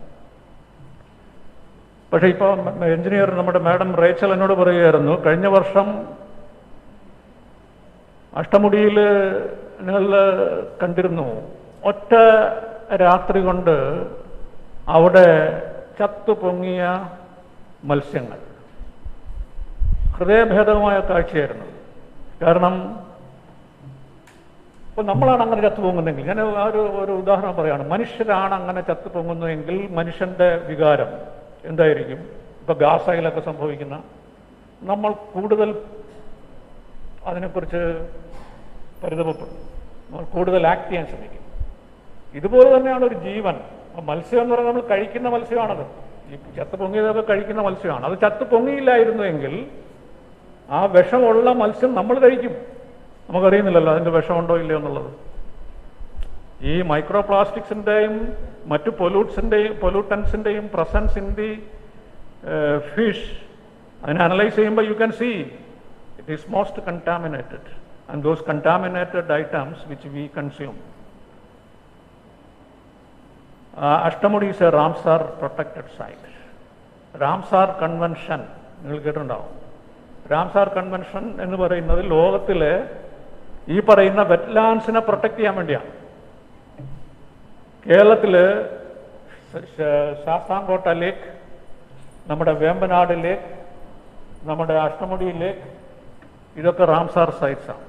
പക്ഷേ ഇപ്പോൾ എഞ്ചിനീയർ നമ്മുടെ മാഡം റേച്ചൽ എന്നോട് പറയുകയായിരുന്നു, കഴിഞ്ഞ വർഷം അഷ്ടമുടിയിൽ നിങ്ങൾ കണ്ടിരുന്നു, ഒറ്റ രാത്രി കൊണ്ട് അവിടെ ചത്തുപൊങ്ങിയ മത്സ്യങ്ങൾ. ഹൃദയഭേദകമായ കാഴ്ചയായിരുന്നു. കാരണം ഇപ്പോൾ നമ്മളാണ് അങ്ങനെ ചത്തുപൊങ്ങുന്നതെങ്കിൽ, ഞാൻ ഒരു ഉദാഹരണം പറയുകയാണ്, മനുഷ്യരാണ് അങ്ങനെ ചത്തുപൊങ്ങുന്നതെങ്കിൽ മനുഷ്യൻ്റെ വികാരം എന്തായിരിക്കും? ഇപ്പോൾ ഗാസയിലൊക്കെ സംഭവിക്കുന്ന, നമ്മൾ കൂടുതൽ അതിനെക്കുറിച്ച് പരിതപപ്പെടും, നമ്മൾ കൂടുതൽ ആക്ട് ചെയ്യാൻ ശ്രമിക്കും. ഇതുപോലെ തന്നെയാണ് ഒരു ജീവൻ. മത്സ്യം എന്ന് പറയുന്നത് നമ്മൾ കഴിക്കുന്ന മത്സ്യമാണത്. ഈ ചത്ത് പൊങ്ങിയതൊക്കെ കഴിക്കുന്ന മത്സ്യമാണ്. അത് ചത്ത് പൊങ്ങിയില്ലായിരുന്നുവെങ്കിൽ ആ വിഷമുള്ള മത്സ്യം നമ്മൾ കഴിക്കും. നമുക്കറിയുന്നില്ലല്ലോ അതിൻ്റെ വിഷമുണ്ടോ ഇല്ലയോ എന്നുള്ളത്. ഈ മൈക്രോ പ്ലാസ്റ്റിക്സിൻ്റെയും മറ്റു പൊല്യൂട്ടൻസിൻ്റെയും പ്രസൻസ് ഇൻ ദി ഫിഷ്, അതിനെ അനലൈസ് ചെയ്യുമ്പോൾ you can see it is most contaminated and those contaminated items which we consume. Ashtamudi is a Ramsar protected site. Ramsar convention നിങ്ങൾ കേട്ടിട്ടുണ്ടാവും. റാംസാർ കൺവെൻഷൻ എന്ന് പറയുന്നത് ലോകത്തിലെ ഈ പറയുന്ന വെറ്റ്ലാൻഡ്സിനെ പ്രൊട്ടക്ട് ചെയ്യാൻ വേണ്ടിയാണ്. കേരളത്തിൽ ശാസ്താംകോട്ട ലേക്ക്, നമ്മുടെ വേമ്പനാട് ലേക്ക്, നമ്മുടെ അഷ്ടമുടി ലേക്ക്, ഇതൊക്കെ റാംസാർ സൈറ്റ്സ് ആണ്.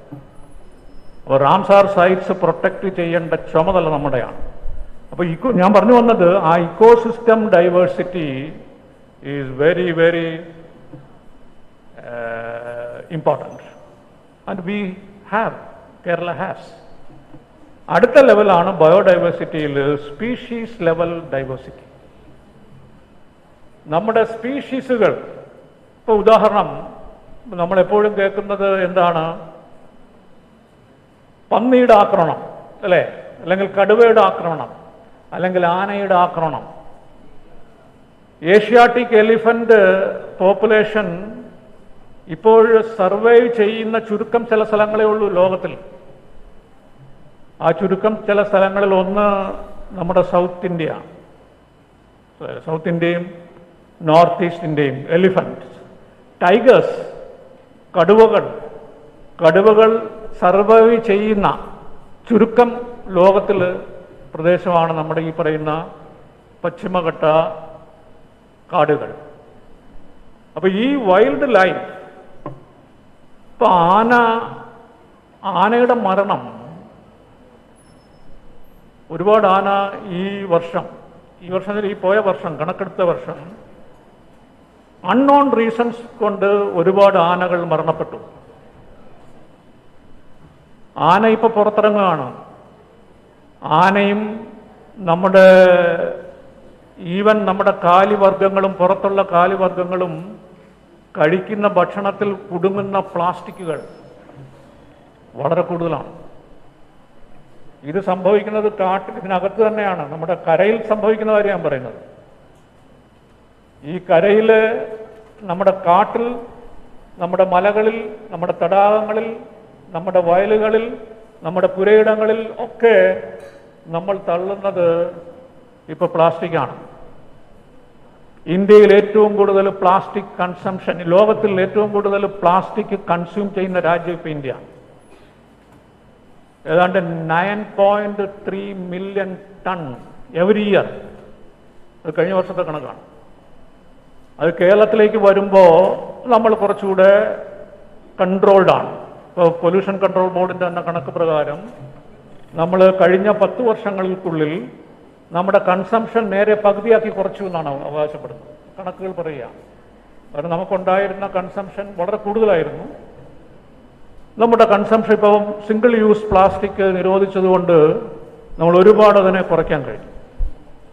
അപ്പോൾ റാംസാർ സൈറ്റ്സ് പ്രൊട്ടക്ട് ചെയ്യേണ്ട ചുമതല നമ്മുടെയാണ്. അപ്പോൾ ഞാൻ പറഞ്ഞു വന്നത്, ആ ecosystem diversity is very very important and we have, Kerala has. അടുത്ത ലെവലാണ് ബയോഡൈവേഴ്സിറ്റിയിൽ സ്പീഷീസ് ലെവൽ ഡൈവേഴ്സിറ്റി. നമ്മുടെ സ്പീഷീസുകൾ, ഇപ്പോൾ ഉദാഹരണം നമ്മളെപ്പോഴും കേൾക്കുന്നത് എന്താണ്? പന്നിയുടെ ആക്രമണം അല്ലേ, അല്ലെങ്കിൽ കടുവയുടെ ആക്രമണം, അല്ലെങ്കിൽ ആനയുടെ ആക്രമണം. ഏഷ്യാറ്റിക് എലിഫന്റ് പോപ്പുലേഷൻ ഇപ്പോൾ സർവൈവ് ചെയ്യുന്ന ചുരുക്കം ചില സ്ഥലങ്ങളേ ഉള്ളൂ ലോകത്തിൽ. ആ ചുരുക്കം ചില സ്ഥലങ്ങളിൽ ഒന്ന് നമ്മുടെ സൗത്ത് ഇന്ത്യ, സൗത്ത് ഇന്ത്യയും നോർത്ത് ഈസ്റ്റ് ഇന്ത്യയും. എലിഫന്റ്, ടൈഗേഴ്സ്, കടുവകൾ സർവൈവ് ചെയ്യുന്ന ചുരുക്കം ലോകത്തിൽ പ്രദേശമാണ് നമ്മുടെ ഈ പറയുന്ന പശ്ചിമഘട്ട കാടുകൾ. അപ്പോൾ ഈ വൈൽഡ് ലൈഫ്, ഇപ്പൊ ആനയുടെ മരണം, ഒരുപാട് ആന ഈ വർഷം ഈ പോയ വർഷം, കണക്കെടുത്ത വർഷം അൺനോൺ റീസൺസ് കൊണ്ട് ഒരുപാട് ആനകൾ മരണപ്പെട്ടു. ആന ഇപ്പൊ പുറത്തിറങ്ങുകയാണ്. ആനയും നമ്മുടെ ഈവൻ നമ്മുടെ കാലിവർഗങ്ങളും, പുറത്തുള്ള കാലിവർഗങ്ങളും കഴിക്കുന്ന ഭക്ഷണത്തിൽ കുടുങ്ങുന്ന പ്ലാസ്റ്റിക്കുകൾ വളരെ കൂടുതലാണ്. ഇത് സംഭവിക്കുന്നത് ഇതിനകത്ത് തന്നെയാണ്, നമ്മുടെ കരയിൽ സംഭവിക്കുന്ന കാര്യം ഞാൻ പറയുന്നത്. ഈ കരയിൽ, നമ്മുടെ കാട്ടിൽ, നമ്മുടെ മലകളിൽ, നമ്മുടെ തടാകങ്ങളിൽ, നമ്മുടെ വയലുകളിൽ, നമ്മുടെ പുരയിടങ്ങളിൽ ഒക്കെ നമ്മൾ തള്ളുന്നത് ഇപ്പോൾ പ്ലാസ്റ്റിക്കാണ്. ഇന്ത്യയിൽ ഏറ്റവും കൂടുതൽ പ്ലാസ്റ്റിക് കൺസംഷൻ, ലോകത്തിൽ ഏറ്റവും കൂടുതൽ പ്ലാസ്റ്റിക് കൺസ്യൂം ചെയ്യുന്ന രാജ്യം ഇപ്പോൾ ഇന്ത്യ. ഏതാണ്ട് 9.3 മില്യൺ ടൺ എവറി ഇയർ. അത് കഴിഞ്ഞ വർഷത്തെ കണക്കാണ്. അത് കേരളത്തിലേക്ക് വരുമ്പോൾ നമ്മൾ കുറച്ചുകൂടെ കൺട്രോൾഡ് ആണ്. ഇപ്പോൾ പൊല്യൂഷൻ കൺട്രോൾ ബോർഡിൻ്റെ തന്നെ കണക്ക് പ്രകാരം നമ്മൾ കഴിഞ്ഞ 10 വർഷങ്ങൾക്കുള്ളിൽ നമ്മുടെ കൺസംഷൻ നേരെ പകുതിയാക്കി കുറച്ചു എന്നാണ് അവകാശപ്പെടുന്നത്. കണക്കുകൾ പറയുക. കാരണം നമുക്കുണ്ടായിരുന്ന കൺസംഷൻ വളരെ കൂടുതലായിരുന്നു. നമ്മുടെ കൺസംഷൻ ഇപ്പം സിംഗിൾ യൂസ് പ്ലാസ്റ്റിക് നിരോധിച്ചതുകൊണ്ട് നമ്മൾ ഒരുപാട് അതിനെ കുറയ്ക്കാൻ കഴിഞ്ഞു.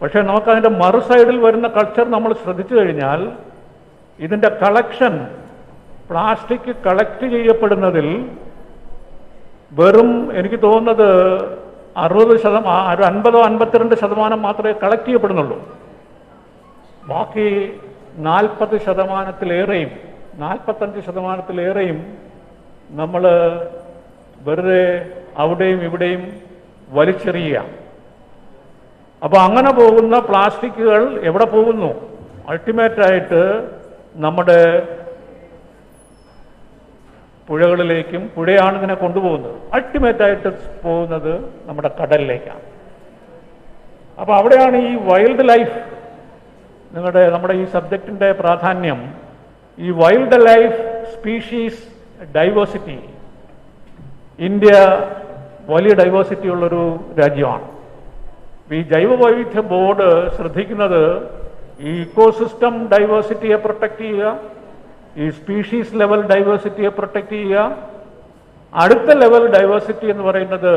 പക്ഷേ നമുക്കതിൻ്റെ മറു സൈഡിൽ വരുന്ന കൾച്ചർ നമ്മൾ ശ്രദ്ധിച്ചു കഴിഞ്ഞാൽ, ഇതിൻ്റെ കളക്ഷൻ, പ്ലാസ്റ്റിക് കളക്ട് ചെയ്യപ്പെടുന്നതിൽ വെറും എനിക്ക് തോന്നുന്നത് 50-52% മാത്രമേ കളക്ട് ചെയ്യപ്പെടുന്നുള്ളൂ. ബാക്കി 40%-ത്തിലേറെയും 45%-ത്തിലേറെയും നമ്മൾ വെറുതെ അവിടെയും ഇവിടെയും വലിച്ചെറിയുക. അപ്പോൾ അങ്ങനെ പോകുന്ന പ്ലാസ്റ്റിക്കുകൾ എവിടെ പോകുന്നു? അൾട്ടിമേറ്റായിട്ട് നമ്മുടെ പുഴകളിലേക്കും, പുഴയാണ് ഇതിനെ കൊണ്ടുപോകുന്നത്, അൾട്ടിമേറ്റായിട്ട് പോകുന്നത് നമ്മുടെ കടലിലേക്കാണ്. അപ്പോൾ അവിടെയാണ് ഈ വൈൽഡ് ലൈഫ്, നമ്മുടെ ഈ സബ്ജക്റ്റിൻ്റെ പ്രാധാന്യം. ഈ wild life species diversity, India വലിയ ഡൈവേഴ്സിറ്റി ഉള്ളൊരു രാജ്യമാണ്. ഈ ജൈവവൈവിധ്യ ബോർഡ് ശ്രദ്ധിക്കുന്നത് ഈ ഇക്കോസിസ്റ്റം ഡൈവേഴ്സിറ്റിയെ പ്രൊട്ടക്റ്റ് ചെയ്യുക, ഈ സ്പീഷീസ് ലെവൽ ഡൈവേഴ്സിറ്റിയെ പ്രൊട്ടക്റ്റ് ചെയ്യുക. അടുത്ത ലെവൽ ഡൈവേഴ്സിറ്റി എന്ന് പറയുന്നത്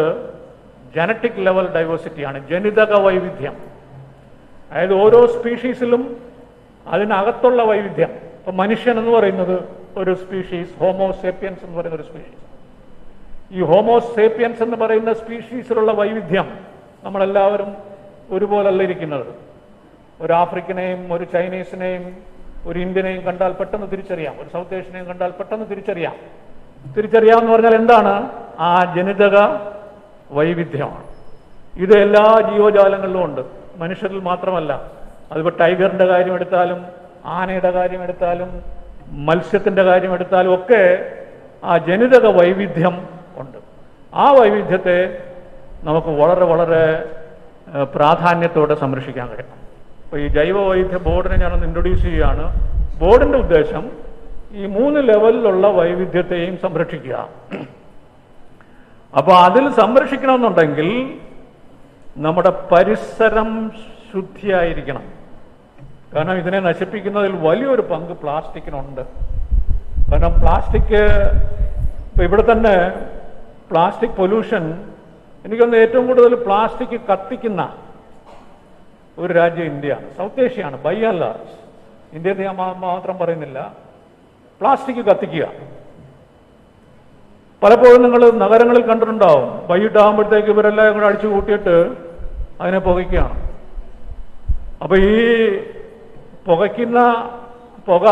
ജനറ്റിക് ലെവൽ ഡൈവേഴ്സിറ്റിയാണ്, ജനിതക വൈവിധ്യം. അതായത് ഓരോ സ്പീഷീസിലും അതിനകത്തുള്ള വൈവിധ്യം. ഇപ്പം മനുഷ്യൻ എന്ന് പറയുന്നത് ഒരു സ്പീഷീസ്, ഹോമോസേപ്പിയൻസ് എന്ന് പറയുന്ന ഒരു സ്പീഷീസ്. ഈ ഹോമോസേപ്പിയൻസ് എന്ന് പറയുന്ന സ്പീഷീസിലുള്ള വൈവിധ്യം നമ്മളെല്ലാവരും ഒരുപോലല്ല ഇരിക്കുന്നത്. ഒരു ആഫ്രിക്കനെയും ഒരു ചൈനീസിനെയും ഒരു ഇന്ത്യനെയും കണ്ടാൽ പെട്ടെന്ന് തിരിച്ചറിയാം, ഒരു സൗത്ത് ഏഷ്യനെയും കണ്ടാൽ പെട്ടെന്ന് തിരിച്ചറിയാം. തിരിച്ചറിയാമെന്ന് പറഞ്ഞാൽ എന്താണ്? ആ ജനിതക വൈവിധ്യമാണ്. ഇത് എല്ലാ ജീവജാലങ്ങളിലും ഉണ്ട്, മനുഷ്യരിൽ മാത്രമല്ല. അതിപ്പോൾ ടൈഗറിൻ്റെ കാര്യം എടുത്താലും, ആനയുടെ കാര്യം എടുത്താലും, മത്സ്യത്തിൻ്റെ കാര്യം എടുത്താലും ഒക്കെ ആ ജനിതക വൈവിധ്യം ഉണ്ട്. ആ വൈവിധ്യത്തെ നമുക്ക് വളരെ വളരെ പ്രാധാന്യത്തോടെ സംരക്ഷിക്കാൻ കഴിയണം. അപ്പോൾ ഈ ജൈവവൈവിധ്യ ബോർഡിനെ ഞാനൊന്ന് ഇൻട്രൊഡ്യൂസ് ചെയ്യുകയാണ്. ബോർഡിൻ്റെ ഉദ്ദേശം ഈ 3 ലെവലിലുള്ള വൈവിധ്യത്തെയും സംരക്ഷിക്കുക. അപ്പോൾ അതിൽ സംരക്ഷിക്കണമെന്നുണ്ടെങ്കിൽ നമ്മുടെ പരിസരം ശുദ്ധിയായിരിക്കണം. കാരണം ഇതിനെ നശിപ്പിക്കുന്നതിൽ വലിയൊരു പങ്ക് പ്ലാസ്റ്റിക്കിനുണ്ട്. കാരണം പ്ലാസ്റ്റിക്, ഇപ്പോൾ ഇവിടെ തന്നെ പ്ലാസ്റ്റിക് പൊല്യൂഷൻ, എനിക്കൊന്ന് ഏറ്റവും കൂടുതൽ പ്ലാസ്റ്റിക് കത്തിക്കുന്ന ഒരു രാജ്യം ഇന്ത്യയാണ്, സൗത്ത് ഏഷ്യയാണ് ബൈ ആൻഡ് ലാർജ്. ഇന്ത്യയിൽ ഞാൻ മാത്രം പറയുന്നില്ല. പ്ലാസ്റ്റിക് കത്തിക്കുക പലപ്പോഴും നിങ്ങൾ നഗരങ്ങളിൽ കണ്ടിട്ടുണ്ടാവും. വൈകിട്ടാകുമ്പോഴത്തേക്ക് ഇവരെല്ലാം കൂടെ അടിച്ചു കൂട്ടിയിട്ട് അതിനെ പുകയ്ക്കുകയാണ്. അപ്പോൾ ഈ പുകയ്ക്കുന്ന പുക,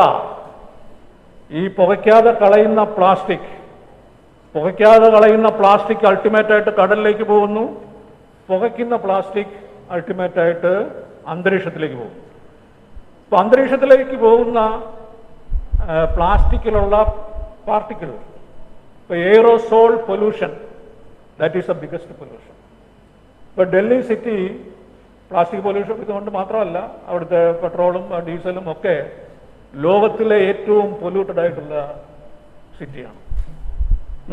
ഈ പുകയ്ക്കാതെ കളയുന്ന പ്ലാസ്റ്റിക് അൾട്ടിമേറ്റായിട്ട് കടലിലേക്ക് പോകുന്നു. പുകയ്ക്കുന്ന പ്ലാസ്റ്റിക് അൾട്ടിമേറ്റായിട്ട് അന്തരീക്ഷത്തിലേക്ക് പോകും. അപ്പോൾ അന്തരീക്ഷത്തിലേക്ക് പോകുന്ന പ്ലാസ്റ്റിക്കിലുള്ള പാർട്ടിക്കിൾ, ഇപ്പോൾ aerosol pollution, that is the biggest pollution. ഇപ്പോൾ ഡൽഹി സിറ്റി പ്ലാസ്റ്റിക് പൊല്യൂഷൻ ഇതുകൊണ്ട് മാത്രമല്ല, അവിടുത്തെ പെട്രോളും ഡീസലും ഒക്കെ ലോകത്തിലെ ഏറ്റവും പൊല്യൂട്ടഡ് ആയിട്ടുള്ള സിറ്റിയാണ്.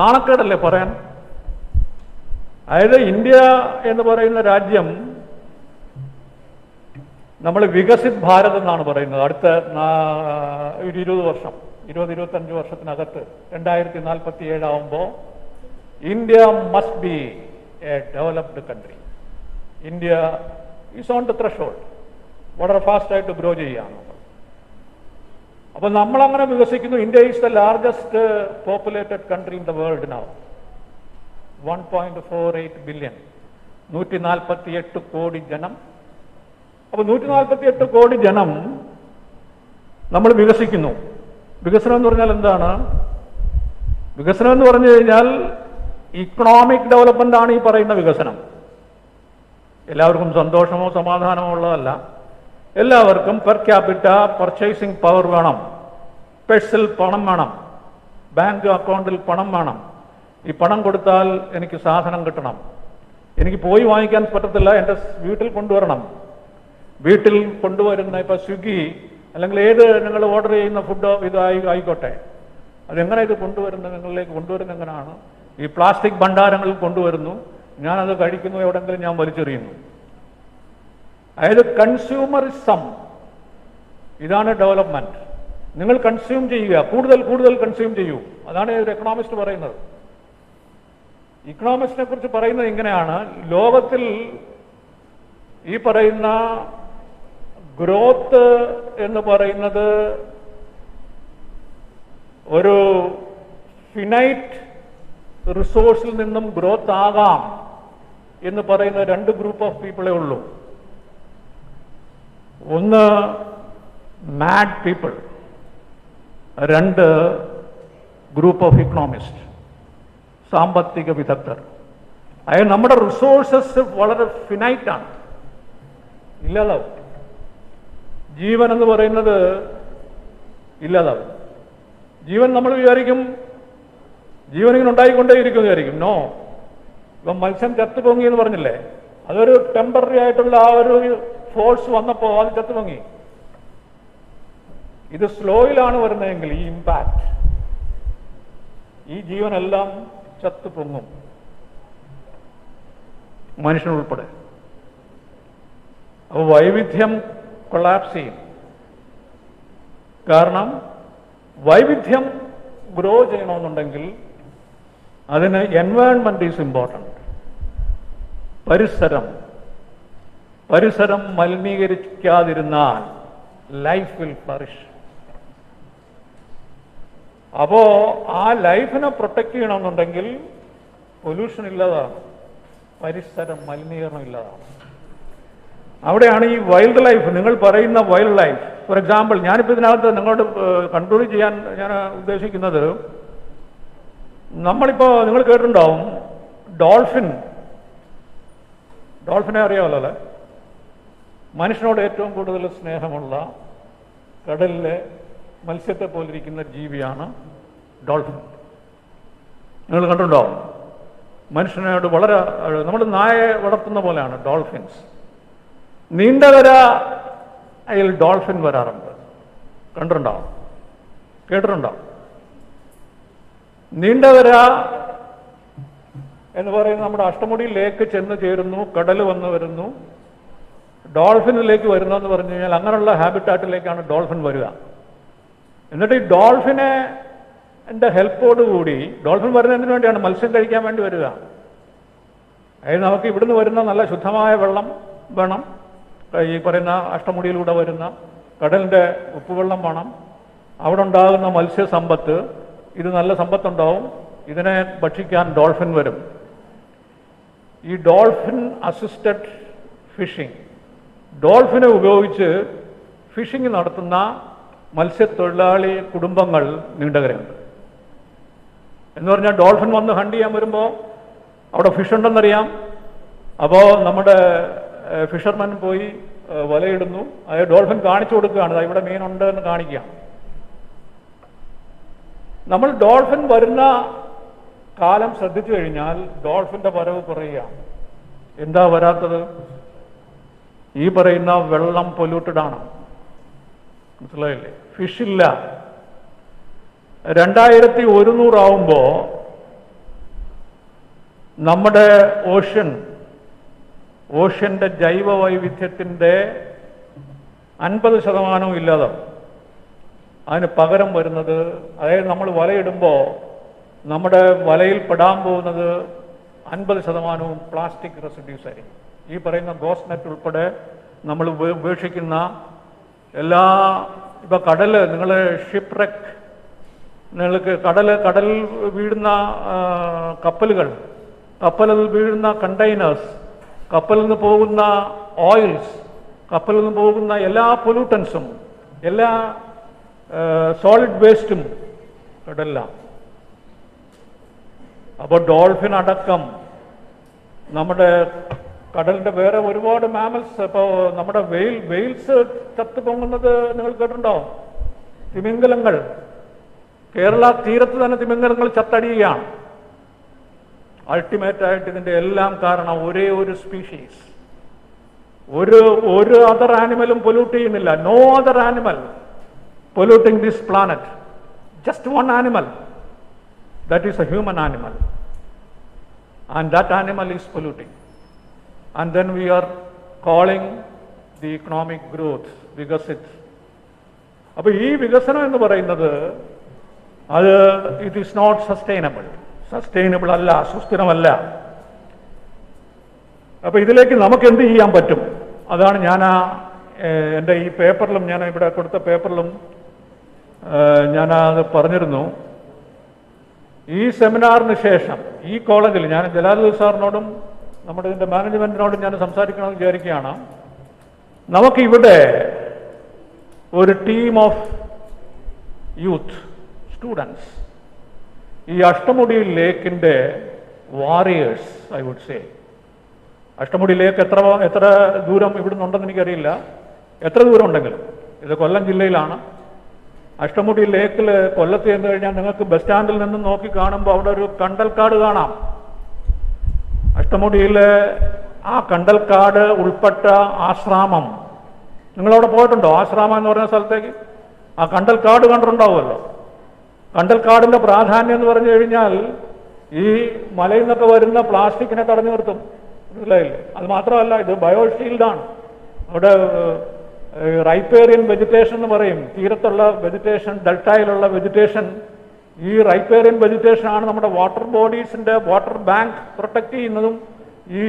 നാണക്കേടല്ലേ പറയാൻ? അതായത് ഇന്ത്യ എന്ന് പറയുന്ന രാജ്യം നമ്മൾ വികസിത് ഭാരത് എന്നാണ് പറയുന്നത്. അടുത്ത 20-25 വർഷത്തിനകത്ത് 2047 ആവുമ്പോൾ India must be A developed country. India is on the threshold, വളരെ ഫാസ്റ്റായിട്ട് ഗ്രോ ചെയ്യുകയാണ്. അപ്പോൾ നമ്മളങ്ങനെ വികസിക്കുന്നു. India is the largest populated country in the world now, 1.48 billion, 148 കോടി ജനം. അപ്പോൾ 148 കോടി ജനം നമ്മൾ വികസിക്കുന്നു. വികസനം എന്ന് പറഞ്ഞാൽ എന്താണ്? വികസനം എന്ന് പറഞ്ഞു കഴിഞ്ഞാൽ ഇക്കണോമിക് ഡെവലപ്മെന്റ് ആണ് ഈ പറയുന്ന വികസനം. എല്ലാവർക്കും സന്തോഷമോ സമാധാനമോ ഉള്ളതല്ല. എല്ലാവർക്കും പെർ ക്യാപിറ്റ പർച്ചേസിംഗ് പവർ വേണം, പേഴ്സിൽ പണം വേണം, ബാങ്ക് അക്കൗണ്ടിൽ പണം വേണം. ഈ പണം കൊടുത്താൽ എനിക്ക് സാധനം കിട്ടണം. എനിക്ക് പോയി വാങ്ങിക്കാൻ പറ്റത്തില്ല, എൻ്റെ വീട്ടിൽ കൊണ്ടുവരണം. വീട്ടിൽ കൊണ്ടുവരുന്ന ഇപ്പോൾ സ്വിഗ്ഗി അല്ലെങ്കിൽ ഏത് നിങ്ങൾ ഓർഡർ ചെയ്യുന്ന ഫുഡോ ആയിക്കോട്ടെ, അതെങ്ങനെ ഇത് നിങ്ങളിലേക്ക് കൊണ്ടുവരുന്നത് എങ്ങനെയാണ്? ഈ പ്ലാസ്റ്റിക് ഭണ്ഡാരങ്ങളിൽ കൊണ്ടുവരുന്നു, ഞാനത് കഴിക്കുന്നു, എവിടെങ്കിലും ഞാൻ വലിച്ചെറിയുന്നു. അതായത് കൺസ്യൂമറിസം, ഇതാണ് ഡെവലപ്മെന്റ്. നിങ്ങൾ കൺസ്യൂം ചെയ്യുക, കൂടുതൽ കൺസ്യൂം ചെയ്യൂ. അതാണ് ഒരു എക്കണോമിസ്റ്റ് പറയുന്നത്. ഇക്കണോമിസ്റ്റിനെ കുറിച്ച് പറയുന്നത് ഇങ്ങനെയാണ്: ലോകത്തിൽ ഈ പറയുന്ന ഗ്രോത്ത് എന്ന് പറയുന്നത് ഒരു ഫിനൈറ്റ് റിസോഴ്സിൽ നിന്നും ഗ്രോത്ത് ആകാം എന്ന് പറയുന്ന രണ്ട് ഗ്രൂപ്പ് ഓഫ് പീപ്പിളേ ഉള്ളൂ. ഒന്ന് മാഡ് പീപ്പിൾ, രണ്ട് ഗ്രൂപ്പ് ഓഫ് ഇക്കണോമിസ്റ്റ്, സാമ്പത്തിക വിദഗ്ധർ. അതായത് നമ്മുടെ റിസോഴ്സസ് വളരെ ഫിനൈറ്റാണ്, ഇല്ലാതാവും. ജീവൻ എന്ന് പറയുന്നത് ഇല്ലാതാവും. ജീവൻ നമ്മൾ വിചാരിക്കും ജീവൻ ഇങ്ങനെ ഉണ്ടായിക്കൊണ്ടേയിരിക്കും വിചാരിക്കും. നോ, ഇപ്പം മത്സ്യം ചത്തുപൊങ്ങി എന്ന് പറഞ്ഞില്ലേ, അതൊരു ടെമ്പററി ആയിട്ടുള്ള ആ ഒരു ഫോഴ്സ് വന്നപ്പോൾ അത് ചത്തുപൊങ്ങി. ഇത് സ്ലോയിലാണ് വരുന്നതെങ്കിൽ ഈ ഇമ്പാക്ട്, ഈ ജീവനെല്ലാം ചത്തുപൊങ്ങും, മനുഷ്യനുൾപ്പെടെ. അപ്പോൾ വൈവിധ്യം കൊളാപ്സ് ചെയ്യും. കാരണം വൈവിധ്യം ഗ്രോ ചെയ്യണമെന്നുണ്ടെങ്കിൽ അതിന് എൻവയോൺമെന്റ് ഈസ് ഇമ്പോർട്ടൻറ്റ്. പരിസരം മലിനീകരിക്കാതിരുന്നാൽ ലൈഫ് വിൽ ഫ്ലറിഷ്. അപ്പോ ആ ലൈഫിനെ പ്രൊട്ടക്ട് ചെയ്യണമെന്നുണ്ടെങ്കിൽ പൊല്യൂഷൻ ഇല്ലാതാണ്, പരിസരം മലിനീകരണം ഇല്ലാതാണ്. അവിടെയാണ് ഈ വൈൽഡ് ലൈഫ്, നിങ്ങൾ പറയുന്ന വൈൽഡ് ലൈഫ്. ഫോർ എക്സാമ്പിൾ, ഞാനിപ്പോൾ ഇതിനകത്ത് നിങ്ങളോട് കൺക്ലൂഡ് ചെയ്യാൻ ഞാൻ ഉദ്ദേശിക്കുന്നത്, നമ്മളിപ്പോൾ നിങ്ങൾ കേട്ടിട്ടുണ്ടാവും ഡോൾഫിനെ അറിയാമല്ലോ അല്ലേ? മനുഷ്യനോട് ഏറ്റവും കൂടുതൽ സ്നേഹമുള്ള കടലിലെ മത്സ്യത്തെ പോലിരിക്കുന്ന ജീവിയാണ് ഡോൾഫിൻ. നിങ്ങൾ കണ്ടിട്ടുണ്ടാവും. മനുഷ്യനോട് വളരെ, നമ്മൾ നായയെ വളർത്തുന്ന പോലെയാണ് ഡോൾഫിൻസ്. നീണ്ടകര അതിൽ ഡോൾഫിൻ വരാറുണ്ട്, കണ്ടിട്ടുണ്ടാവും, കേട്ടിട്ടുണ്ടാവും. നീണ്ടകര എന്ന് പറയുന്നത് നമ്മുടെ അഷ്ടമുടി ലേക്ക് ചെന്ന് ചേരുന്നു, കടൽ വന്ന് വരുന്നു, ഡോൾഫിനിലേക്ക് വരുന്നതെന്ന് പറഞ്ഞു കഴിഞ്ഞാൽ അങ്ങനെയുള്ള ഹാബിറ്റാറ്റിലേക്കാണ് ഡോൾഫിൻ വരിക. എന്നിട്ട് ഈ ഡോൾഫിനെ എൻ്റെ ഹെൽപ്പോടുകൂടി, ഡോൾഫിൻ വരുന്നതിന് വേണ്ടിയാണ്, മത്സ്യം കഴിക്കാൻ വേണ്ടി വരിക. അതായത് നമുക്ക് ഇവിടുന്ന് വരുന്ന നല്ല ശുദ്ധമായ വെള്ളം വേണം, ഈ പറയുന്ന അഷ്ടമുടിയിലൂടെ വരുന്ന കടലിൻ്റെ ഉപ്പുവെള്ളം വേണം, അവിടെ ഉണ്ടാകുന്ന മത്സ്യസമ്പത്ത്, ഇത് നല്ല സമ്പത്തുണ്ടാവും, ഇതിനെ ഭക്ഷിക്കാൻ ഡോൾഫിൻ വരും. ഈ ഡോൾഫിൻ അസിസ്റ്റഡ് ഫിഷിംഗ്, ഡോൾഫിനെ ഉപയോഗിച്ച് ഫിഷിംഗ് നടത്തുന്ന മത്സ്യത്തൊഴിലാളി കുടുംബങ്ങൾ നീണ്ടകരയുണ്ട്. എന്ന് പറഞ്ഞാൽ ഡോൾഫിൻ വന്ന് ഹണ്ട് ചെയ്യാൻ വരുമ്പോൾ അവിടെ ഫിഷ് ഉണ്ടെന്നറിയാം. അപ്പോൾ നമ്മുടെ ഫിഷർമാൻ പോയി വലയിടുന്നു, അതായത് ഡോൾഫിൻ കാണിച്ചു കൊടുക്കുകയാണ്, ഇവിടെ മീനുണ്ട് എന്ന് കാണിക്കുകയാണ്. നമ്മൾ ഡോൾഫിൻ വരുന്ന കാലം ശ്രദ്ധിച്ചു കഴിഞ്ഞാൽ ഡോൾഫിന്റെ വരവ് കുറയുകയാണ്. എന്താ വരാത്തത്? ഈ പറയുന്ന വെള്ളം പൊല്യൂട്ടഡ് ആണ്, മനസ്സിലായില്ലേ? ഫിഷില്ല. 2100 ആവുമ്പോൾ നമ്മുടെ ഓഷ്യന്റെ ജൈവ വൈവിധ്യത്തിന്റെ 50% ഇല്ലാതാവും. അതിന് പകരം വരുന്നത്, അതായത് നമ്മൾ വലയിടുമ്പോൾ നമ്മുടെ വലയിൽ പെടാൻ പോകുന്നത് 50% പ്ലാസ്റ്റിക് റെസിഡ്യൂസ് ആയിരിക്കും. ഈ പറയുന്ന ഗോസ് നെറ്റ് ഉൾപ്പെടെ നമ്മൾ ഉപേക്ഷിക്കുന്ന എല്ലാ, ഇപ്പൊ കടല്, നിങ്ങൾ ഷിപ്പ് റെക്ക്, നിങ്ങൾക്ക് കടൽ വീഴുന്ന കപ്പലിൽ വീഴുന്ന കണ്ടെയ്നേഴ്സ്, കപ്പലിൽ നിന്ന് പോകുന്ന ഓയിൽസ്, കപ്പലിൽ നിന്ന് പോകുന്ന എല്ലാ പൊല്യൂട്ടൻസും, എല്ലാ സോളിഡ് വേസ്റ്റും കടലിലാണ്. അപ്പോൾ ഡോൾഫിൻ അടക്കം നമ്മുടെ കടലിന്റെ വേറെ ഒരുപാട് മാമൽസ്, ഇപ്പോൾ നമ്മുടെ വെയിൽസ് ചത്തു പൊങ്ങുന്നത് നിങ്ങൾ കേട്ടിട്ടുണ്ടാവും. തിമിംഗലങ്ങൾ, കേരള തീരത്ത് തന്നെ തിമിംഗലങ്ങൾ ചത്തടിയുകയാണ്. അൾട്ടിമേറ്റ് ആയിട്ട് ഇതിന്റെ എല്ലാം കാരണം ഒരേ ഒരു സ്പീഷീസ്, ഒരു അതർ ആനിമലും പൊല്യൂട്ട് ചെയ്യുന്നില്ല. No other animal polluting this planet, just one animal, that is a human animal, and that animal is polluting, and then we are calling the economic growth vigasit. അപ്പോൾ ഈ വികസനം എന്ന് പറയുന്നത് അത് it is not sustainable അല്ല, സുസ്ഥിരമല്ല. അപ്പോൾ ഇതിലേക്ക് നമുക്ക് എന്ത് ചെയ്യാൻ പറ്റും? അതാണ് ഞാൻ എൻ്റെ ഈ പേപ്പറിലും, ഞാൻ ഇവിടെ കൊടുത്ത പേപ്പറിലും ഞാനത് പറഞ്ഞിരുന്നു. ഈ സെമിനാറിന് ശേഷം ഈ കോളേജിൽ ഞാൻ ജലാലുദ്ദീൻ സാറിനോടും നമ്മുടെ ഇതിൻ്റെ മാനേജ്മെൻറ്റിനോടും ഞാൻ സംസാരിക്കണമെന്ന് വിചാരിക്കുകയാണ്. നമുക്കിവിടെ ഒരു ടീം ഓഫ് യൂത്ത് സ്റ്റുഡൻസ് ഈ അഷ്ടമുടി ലേക്കിൻ്റെ warriors I would say. Ashtamudi lake എത്ര ദൂരം ഇവിടുന്ന് ഉണ്ടെന്ന് എനിക്കറിയില്ല, എത്ര ദൂരം ഉണ്ടെങ്കിലും ഇത് കൊല്ലം ജില്ലയിലാണ്. അഷ്ടമുടി ലേക്കിൽ കൊല്ലത്ത് ചെന്ന് കഴിഞ്ഞാൽ നിങ്ങൾക്ക് ബസ് സ്റ്റാൻഡിൽ നിന്ന് നോക്കി കാണുമ്പോൾ അവിടെ ഒരു കണ്ടൽക്കാട് കാണാം. അഷ്ടമുടിയിൽ ആ കണ്ടൽക്കാട് ഉൾപ്പെട്ട ആശ്രാമം, നിങ്ങളവിടെ പോയിട്ടുണ്ടോ? ആശ്രാമം എന്ന് പറയുന്ന സ്ഥലത്തേക്ക് ആ കണ്ടൽക്കാട് കണ്ടിട്ടുണ്ടാവുമല്ലോ. കണ്ടൽക്കാടിൻ്റെ പ്രാധാന്യം എന്ന് പറഞ്ഞു കഴിഞ്ഞാൽ ഈ മലയിൽ നിന്നൊക്കെ വരുന്ന പ്ലാസ്റ്റിക്കിനെ തടഞ്ഞു നിർത്തും, മനസ്സിലായില്ലേ? അത് മാത്രമല്ല, ഇത് ബയോഷീൽഡാണ്. അവിടെ റൈപ്പേറിയൻ വെജിറ്റേഷൻ എന്ന് പറയും, തീരത്തുള്ള വെജിറ്റേഷൻ, ഡെൽറ്റയിലുള്ള വെജിറ്റേഷൻ. ഈ റൈപ്പേറിയൻ വെജിറ്റേഷനാണ് നമ്മുടെ വാട്ടർ ബോഡീസിൻ്റെ വാട്ടർ ബാങ്ക് പ്രൊട്ടക്റ്റ് ചെയ്യുന്നതും ഈ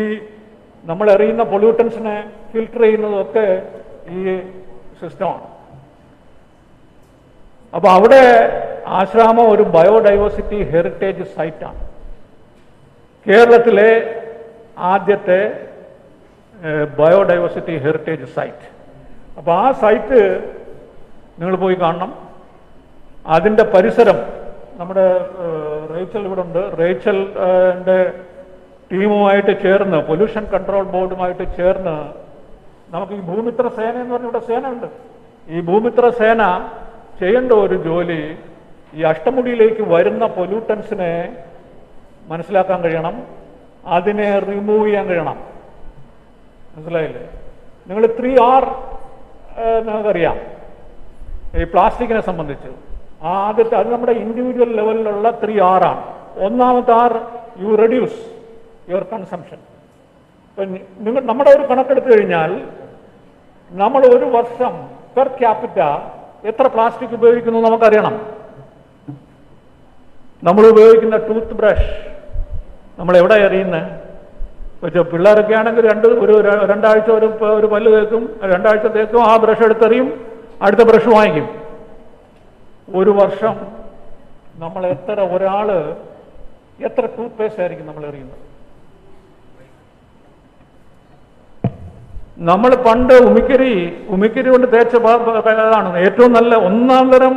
നമ്മൾ എറിയുന്ന പൊല്യൂട്ടൻസിനെ ഫിൽട്ടർ ചെയ്യുന്നതും ഒക്കെ ഈ സിസ്റ്റമാണ്. അപ്പോൾ അവിടെ ആശ്രാമം ഒരു ബയോഡൈവേഴ്സിറ്റി ഹെറിറ്റേജ് സൈറ്റാണ്. കേരളത്തിലെ ആദ്യത്തെ ബയോഡൈവേഴ്സിറ്റി ഹെറിറ്റേജ് സൈറ്റ്. അപ്പോൾ ആ സൈറ്റ് നിങ്ങൾ പോയി കാണണം. അതിൻ്റെ പരിസരം നമ്മുടെ റേച്ചൽ ഇവിടെ ഉണ്ട്. റേച്ചലിൻ്റെ ടീമുമായിട്ട് ചേർന്ന്, പൊല്യൂഷൻ കൺട്രോൾ ബോർഡുമായിട്ട് ചേർന്ന് നമുക്ക് ഈ ഭൂമിത്ര സേന എന്ന് പറഞ്ഞ ഇവിടെ സേന ഉണ്ട്. ഈ ഭൂമിത്ര സേന ചെയ്യേണ്ട ഒരു ജോലി ഈ അഷ്ടമുടിയിലേക്ക് വരുന്ന പൊല്യൂട്ടൻസിനെ മനസ്സിലാക്കാൻ കഴിയണം, അതിനെ റിമൂവ് ചെയ്യാൻ കഴിയണം. മനസ്സിലായില്ലേ? നിങ്ങൾ 3R നിങ്ങൾക്കറിയാം ഈ പ്ലാസ്റ്റിക്കിനെ സംബന്ധിച്ച്. ആദ്യത്തെ അത് നമ്മുടെ ഇൻഡിവിജ്വൽ ലെവലിലുള്ള 3R ആണ്. ഒന്നാമത്തെ R, you reduce your consumption. ഇപ്പം നമ്മുടെ ഒരു കണക്കെടുത്തു കഴിഞ്ഞാൽ നമ്മൾ ഒരു വർഷം പെർ ക്യാപിറ്റ എത്ര പ്ലാസ്റ്റിക് ഉപയോഗിക്കുന്നു നമുക്കറിയണം. നമ്മൾ ഉപയോഗിക്കുന്ന ടൂത്ത് ബ്രഷ് നമ്മൾ എവിടെ എറിയുന്നത്? പിള്ളേരൊക്കെ ആണെങ്കിൽ രണ്ടാഴ്ച ഒരു പല്ല് തേക്കും, 2 ആഴ്ച തേക്കും, ആ ബ്രഷ് എടുത്തെറിയും, അടുത്ത ബ്രഷ് വാങ്ങിക്കും. ഒരു വർഷം നമ്മൾ ഒരാള് എത്ര ടൂത്ത് പേസ്റ്റ് ആയിരിക്കും നമ്മൾ എറിയുന്നത്? നമ്മൾ പണ്ട് ഉമിക്കരി കൊണ്ട് തേച്ച അതാണ് ഏറ്റവും നല്ല ഒന്നാം തരം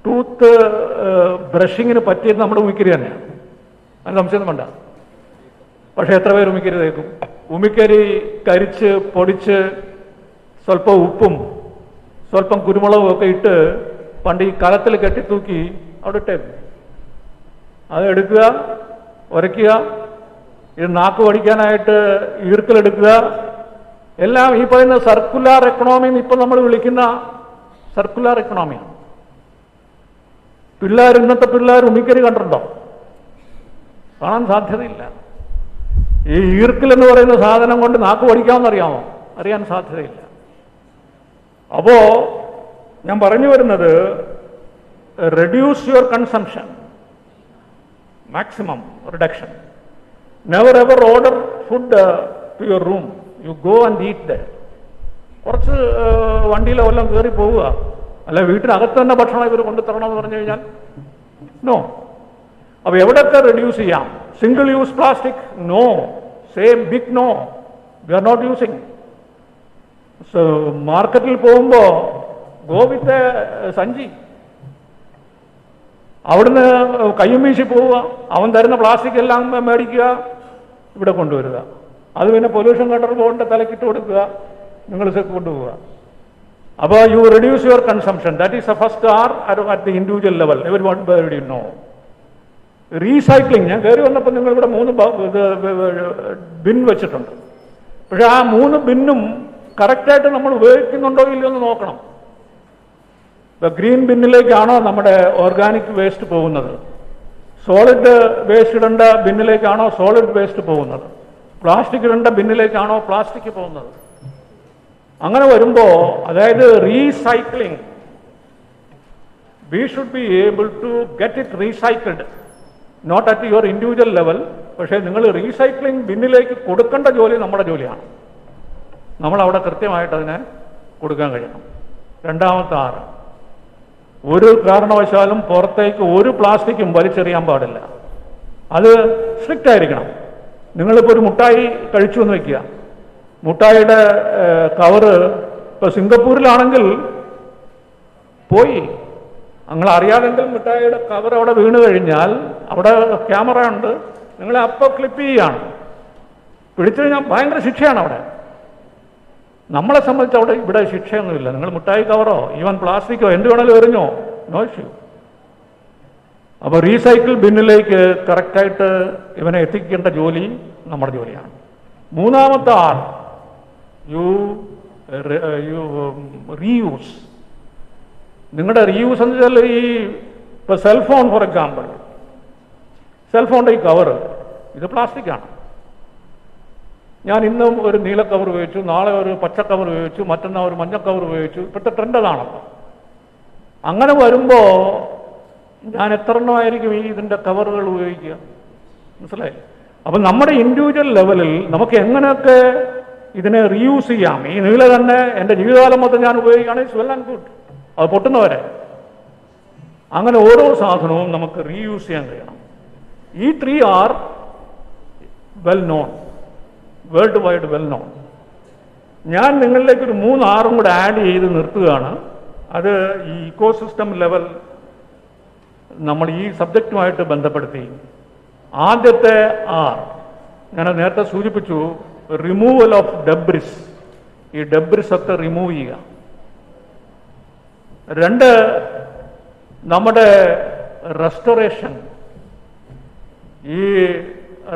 ടൂത്ത് ബ്രഷിങ്ങിന് പറ്റിയത് നമ്മുടെ ഉമിക്കരി തന്നെയാണ്, അതിന് സംശയം വേണ്ട. പക്ഷെ എത്ര പേര് ഉമിക്കരി തേക്കും? ഉമിക്കരി കരിച്ച് പൊടിച്ച് സ്വല്പം ഉപ്പും സ്വല്പം കുരുമുളകും ഒക്കെ ഇട്ട് പണ്ട് ഈ കലത്തിൽ കെട്ടിത്തൂക്കി അവിടെ ഇട്ടേക്കും. അത് എടുക്കുക, ഉരയ്ക്കുക, ഇത് നാക്ക് പഠിക്കാനായിട്ട് ഈർക്കലെടുക്കുക, എല്ലാം ഈ പറയുന്ന സർക്കുലാർ എക്കണോമി എന്ന് ഇപ്പം നമ്മൾ വിളിക്കുന്ന സർക്കുലാർ എക്കണോമിയാണ്. ഇന്നത്തെ പിള്ളേർ ഉമിക്കരി കണ്ടിട്ടുണ്ടോ? കാണാൻ സാധ്യതയില്ല. ഈ ഈർക്കിൽ എന്ന് പറയുന്ന സാധനം കൊണ്ട് നാക്ക് പഠിക്കാമെന്നറിയാമോ? അറിയാൻ സാധ്യതയില്ല. അപ്പോ ഞാൻ പറഞ്ഞു വരുന്നത്, reduce your consumption, maximum reduction. Never ever order food to your room, you go and eat the. കുറച്ച് വണ്ടിയിലോ വല്ലതും കയറി പോവുക, അല്ല വീട്ടിനകത്ത് തന്നെ ഭക്ഷണം ഇവർ കൊണ്ടുതരണമെന്ന് പറഞ്ഞു കഴിഞ്ഞാൽ നോ. അപ്പോൾ എവിടെയൊക്കെ റെഡ്യൂസ് ചെയ്യാം? Single use plastic no, same big no, we are not using. So മാർക്കറ്റിൽ പോകുമ്പോൾ ഗോ വിത്ത് സഞ്ചി, അവിടുന്ന് കയ്യും വീശി പോവുക, അവൻ തരുന്ന പ്ലാസ്റ്റിക് എല്ലാം മേടിക്കുക, ഇവിടെ കൊണ്ടുവരിക. അത് പിന്നെ പൊല്യൂഷൻ കൺട്രോൾ ബോർഡിൻ്റെ തലക്കിട്ട് കൊടുക്കുക, നിങ്ങൾ കൊണ്ടുപോവുക. അപ്പോൾ you reduce your consumption, that is a first R at the individual level. Every no. Recycling, ഞാൻ കയറി വന്നപ്പോൾ നിങ്ങൾ ഇവിടെ 3 ബിൻ വെച്ചിട്ടുണ്ട്. പക്ഷെ ആ 3 ബിന്നും കറക്റ്റായിട്ട് നമ്മൾ ഉപയോഗിക്കുന്നുണ്ടോ ഇല്ലയോ എന്ന് നോക്കണം. ഇപ്പം ഗ്രീൻ ബിന്നിലേക്കാണോ നമ്മുടെ ഓർഗാനിക് വേസ്റ്റ് പോകുന്നത്? സോളിഡ് വേസ്റ്റ് ഇടേണ്ട ബിന്നിലേക്കാണോ സോളിഡ് വേസ്റ്റ് പോകുന്നത്? പ്ലാസ്റ്റിക് ഇടേണ്ട ബിന്നിലേക്കാണോ പ്ലാസ്റ്റിക് പോകുന്നത്? അങ്ങനെ വരുമ്പോൾ, അതായത് recycling, we should be able to get it recycled, not at your individual level. പക്ഷേ നിങ്ങൾ റീസൈക്ലിംഗ് ബിന്നിലേക്ക് കൊടുക്കേണ്ട ജോലി നമ്മുടെ ജോലിയാണ്. നമ്മളവിടെ കൃത്യമായിട്ട് അതിനെ കൊടുക്കാൻ കഴിയണം. രണ്ടാമത്തെ R, ഒരു കാരണവശാലും പുറത്തേക്ക് ഒരു പ്ലാസ്റ്റിക്കും വലിച്ചെറിയാൻ പാടില്ല. അത് സ്ട്രിക്റ്റ് ആയിരിക്കണം. നിങ്ങളിപ്പോൾ ഒരു മുട്ടായി കഴിച്ചു എന്ന് വയ്ക്കുക, മുട്ടായിയുടെ കവറ് ഇപ്പോൾ സിംഗപ്പൂരിലാണെങ്കിൽ പോയി, നിങ്ങൾ അറിയാതെങ്കിൽ മിഠായിയുടെ കവർ അവിടെ വീണ് കഴിഞ്ഞാൽ അവിടെ ക്യാമറ ഉണ്ട്, നിങ്ങളെ അപ്പോൾ ക്ലിപ്പ് ചെയ്യുകയാണ്. പിടിച്ചു കഴിഞ്ഞാൽ ഭയങ്കര ശിക്ഷയാണ് അവിടെ. നമ്മളെ സംബന്ധിച്ച് അവിടെ ഇവിടെ ശിക്ഷയൊന്നുമില്ല. നിങ്ങൾ മിഠായി കവറോ ഈവൻ പ്ലാസ്റ്റിക്കോ എന്ത് വേണമെങ്കിലും എറിഞ്ഞോ, നോ ഇഷ്യൂ. അപ്പോൾ റീസൈക്കിൾ ബിന്നിലേക്ക് കറക്റ്റായിട്ട് ഇവനെ എത്തിക്കേണ്ട ജോലി നമ്മുടെ ജോലിയാണ്. മൂന്നാമത്തെ ആൾ യു റീയൂസ്. നിങ്ങളുടെ റീയൂസ് എന്ന് വെച്ചാൽ ഈ ഇപ്പോൾ സെൽഫോൺ ഫോർ എക്സാമ്പിൾ, സെൽഫോണിൻ്റെ ഈ കവർ ഇത് പ്ലാസ്റ്റിക്കാണ്. ഞാൻ ഇന്നും ഒരു നീല കവർ ഉപയോഗിച്ചു, നാളെ ഒരു പച്ച കവർ ഉപയോഗിച്ചു, മറ്റന്നാൾ ഒരു മഞ്ഞ കവർ ഉപയോഗിച്ചു. ഇപ്പോഴത്തെ ട്രെൻഡ് അതാണല്ലോ. അങ്ങനെ വരുമ്പോൾ ഞാൻ എത്ര എണ്ണമായിരിക്കും ഈ ഇതിൻ്റെ കവറുകൾ ഉപയോഗിക്കുക? മനസ്സിലായി? അപ്പം നമ്മുടെ ഇൻഡിവിജ്വൽ ലെവലിൽ നമുക്ക് എങ്ങനെയൊക്കെ ഇതിനെ റീയൂസ് ചെയ്യാം. ഈ നീല തന്നെ എൻ്റെ ജീവിതകാലം മൊത്തം ഞാൻ ഉപയോഗിക്കുകയാണെങ്കിൽ ഇറ്റ്സ് വെൽ ആൻഡ് ഗുഡ്, അത് പൊട്ടുന്നവരെ. അങ്ങനെ ഓരോ സാധനവും നമുക്ക് റീയൂസ് ചെയ്യാൻ കഴിയണം. ഈ 3 are well known, world wide well known. ഞാൻ നിങ്ങളിലേക്ക് ഒരു 3 ആറും കൂടെ ആഡ് ചെയ്ത് നിർത്തുകയാണ്. അത് ഈ ഇക്കോസിസ്റ്റം ലെവൽ നമ്മൾ ഈ സബ്ജക്റ്റുമായിട്ട് ബന്ധപ്പെടുത്തി. ആദ്യത്തെ ആർ ഞാൻ നേരത്തെ സൂചിപ്പിച്ചു, റിമൂവൽ ഓഫ് ഡെബ്രിസ്. ഈ ഡെബ്രിസ് ഒക്കെ റിമൂവ് ചെയ്യുക. 2 നമ്മുടെ റെസ്റ്റോറേഷൻ. ഈ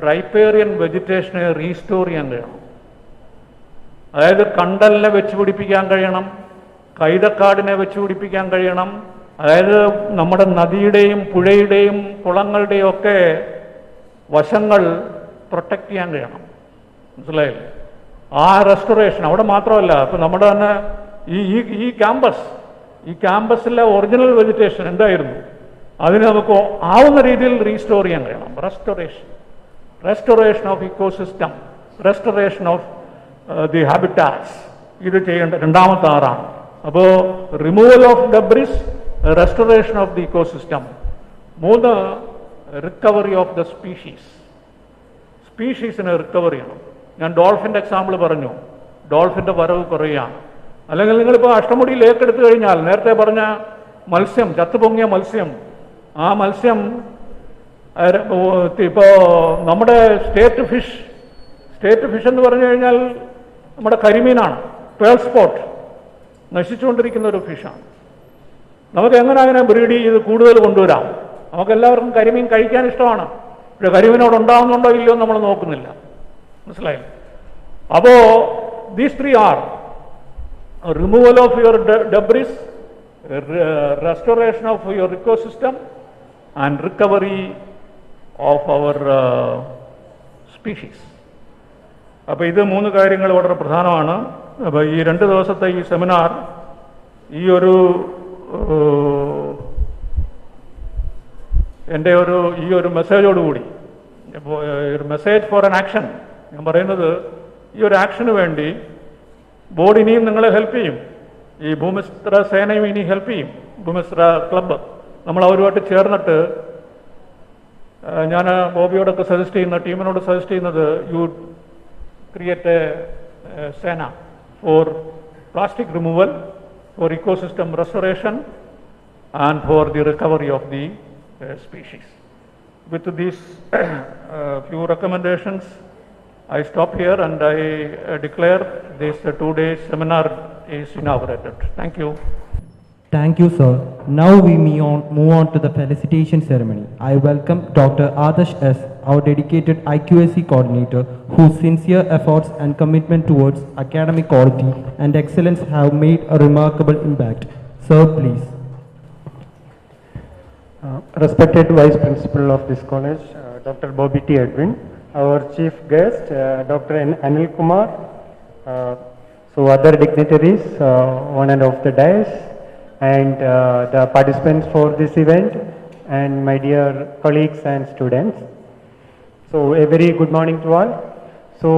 റൈപ്പേറിയൻ വെജിറ്റേഷനെ റീസ്റ്റോർ ചെയ്യാൻ കഴിയണം. അതായത് കണ്ടലിനെ വെച്ച് പിടിപ്പിക്കാൻ കഴിയണം, കൈതക്കാടിനെ വെച്ച് പിടിപ്പിക്കാൻ കഴിയണം. അതായത് നമ്മുടെ നദിയുടെയും പുഴയുടെയും കുളങ്ങളുടെയും ഒക്കെ വശങ്ങൾ പ്രൊട്ടക്റ്റ് ചെയ്യാൻ കഴിയണം. മനസ്സിലായില്ലേ? ആ റെസ്റ്റോറേഷൻ അവിടെ മാത്രമല്ല, ഇപ്പം നമ്മുടെ തന്നെ ഈ ക്യാമ്പസിലെ ഒറിജിനൽ വെജിറ്റേഷൻ എന്തായിരുന്നു, അതിന് നമുക്ക് ആവുന്ന രീതിയിൽ റീസ്റ്റോർ ചെയ്യാൻ കഴിയണം. Restoration of ecosystem, restoration of the habitats, ഇത് ചെയ്യേണ്ട 2ാമത്തെ ആറാണ്. അപ്പോൾ removal of debris, restoration of the ecosystem. 3 recovery of the സ്പീഷീസിനെ റിക്കവർ ചെയ്യണം. ഞാൻ ഡോൾഫിൻ്റെ എക്സാമ്പിൾ പറഞ്ഞു. ഡോൾഫിൻ്റെ വരവ് കുറയുകയാണ്. അല്ലെങ്കിൽ നിങ്ങളിപ്പോൾ അഷ്ടമുടി ലേക്ക് എടുത്തു കഴിഞ്ഞാൽ നേരത്തെ പറഞ്ഞ മത്സ്യം, ചത്തുപൊങ്ങിയ മത്സ്യം, ആ മത്സ്യം ഇപ്പോൾ നമ്മുടെ സ്റ്റേറ്റ് ഫിഷ് എന്ന് പറഞ്ഞു കഴിഞ്ഞാൽ നമ്മുടെ കരിമീനാണ്. പേൾ സ്പോട്ട് നശിച്ചുകൊണ്ടിരിക്കുന്ന ഒരു ഫിഷാണ്. നമുക്ക് എങ്ങനെ അതിനെ ബ്രീഡ് ചെയ്ത് കൂടുതൽ കൊണ്ടുവരാം? നമുക്കെല്ലാവർക്കും കരിമീൻ കഴിക്കാൻ ഇഷ്ടമാണ്. പക്ഷേ കരിമീനോട് ഉണ്ടാവുന്നുണ്ടോ ഇല്ലയോ നമ്മൾ നോക്കുന്നില്ല. മനസ്സിലായി? അപ്പോൾ these 3 are removal of your debris, restoration of your ecosystem and recovery of our species. അപ്പോൾ ഇത് 3 കാര്യങ്ങൾ വളരെ പ്രധാനമാണ്. അപ്പോൾ ഈ 2 ദിവസത്തെ ഈ സെമിനാർ ഈ ഒരു എൻ്റെ ഈ ഒരു മെസ്സേജോടുകൂടി, ഒരു മെസ്സേജ് ഫോർ ആൻ ആക്ഷൻ, ഞാൻ പറയുന്നത് ഈ ഒരു ആക്ഷന് വേണ്ടി ബോർഡ് ഇനിയും നിങ്ങളെ ഹെൽപ്പ് ചെയ്യും. ഈ ഭൂമിസ്ത്ര സേനയും ഇനി ഹെൽപ്പ് ചെയ്യും. ഭൂമിസ്ത്ര ക്ലബ്ബ് നമ്മൾ അവരുമായിട്ട് ചേർന്നിട്ട്, ഞാൻ ബോബിയോടൊക്കെ സജസ്റ്റ് ചെയ്യുന്ന ടീമിനോട് സജസ്റ്റ് ചെയ്യുന്നത്, യു ക്രിയേറ്റ് എ സേന for plastic removal, for ecosystem restoration and for the recovery of the species. With these few recommendations, I stop here and I declare this 2-day seminar is inaugurated. Thank you. Thank you, sir. Now we move on to the felicitation ceremony. I welcome Dr. Adarsh S., our dedicated IQAC coordinator, whose sincere efforts and commitment towards academic quality and excellence have made a remarkable impact. Sir, please. Respected Vice Principal of this college, Dr. Bobby T. Edwin, our Chief Guest, Dr. Anil Kumar, so other dignitaries on and off the dais, and the participants for this event, and my dear colleagues and students. So a very good morning to all. So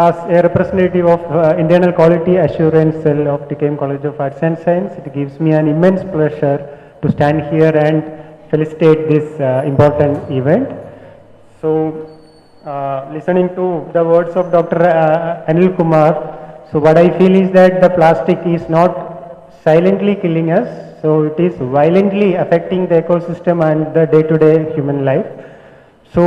as a representative of Internal Quality Assurance Cell of TKM College of Arts and Science, it gives me an immense pleasure to stand here and felicitate this important event. So, listening to the words of Dr. Anil Kumar, so what I feel is that the plastic is not silently killing us, so it is violently affecting the ecosystem and the day-to-day human life. So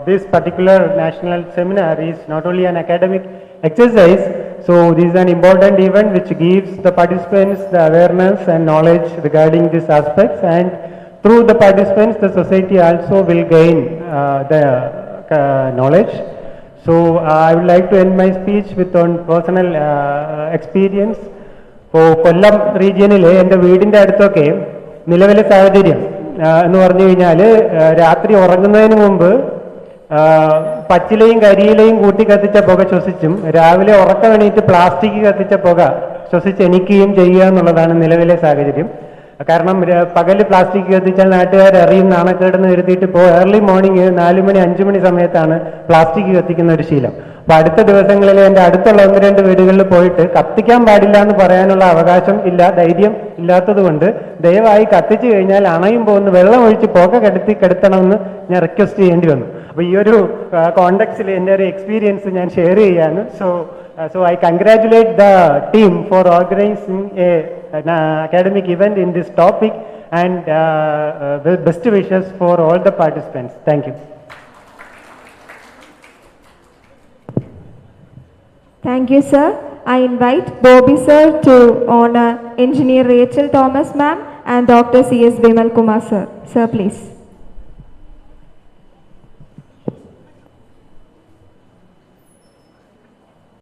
this particular national seminar is not only an academic exercise, so this is an important event which gives the participants the awareness and knowledge regarding these aspects, and through the participants the society also will gain the knowledge. So I would like to end my speech with on personal experience. ഇപ്പോൾ കൊല്ലം റീജിയനിൽ എൻ്റെ വീടിൻ്റെ അടുത്തൊക്കെ നിലവിലെ സാഹചര്യം എന്ന് പറഞ്ഞു കഴിഞ്ഞാൽ രാത്രി ഉറങ്ങുന്നതിന് മുമ്പ് പച്ചിലയും കരിയിലയും കൂട്ടി കത്തിച്ച പുക ശ്വസിച്ചും രാവിലെ ഉറക്കം എണീറ്റ് പ്ലാസ്റ്റിക് കത്തിച്ച പുക ശ്വസിച്ച് എണീക്കുകയും ചെയ്യുക എന്നുള്ളതാണ് നിലവിലെ സാഹചര്യം. കാരണം പകല് പ്ലാസ്റ്റിക് കത്തിച്ചാൽ നാട്ടുകാർ അറിയും നാണക്കേടെന്ന് കരുതിയിട്ട് ഇപ്പോൾ ഏർലി മോർണിംഗ് 4 മണി 5 മണി സമയത്താണ് പ്ലാസ്റ്റിക് കത്തിക്കുന്ന ഒരു ശീലം. അപ്പൊ അടുത്ത ദിവസങ്ങളിൽ എൻ്റെ അടുത്തുള്ള 1-2 വീടുകളിൽ പോയിട്ട് കത്തിക്കാൻ പാടില്ല എന്ന് പറയാനുള്ള അവകാശം ഇല്ല, ധൈര്യം ഇല്ലാത്തത് കൊണ്ട് ദയവായി കത്തിച്ചു കഴിഞ്ഞാൽ അണയും പോകുന്ന വെള്ളം ഒഴിച്ച് പുക കെടുത്തണമെന്ന് ഞാൻ റിക്വസ്റ്റ് ചെയ്യേണ്ടി വന്നു. അപ്പൊ ഈ ഒരു കോണ്ടെക്സ്റ്റിൽ എൻ്റെ ഒരു എക്സ്പീരിയൻസ് ഞാൻ ഷെയർ ചെയ്യാണ്. So I congratulate the team for organizing an academic event in this topic, and best wishes for all the participants. Thank you. Thank you, sir. I invite Bobby sir to honor Engineer Rachel Thomas ma'am and Dr. C.S. Vimal Kumar sir. Sir, please.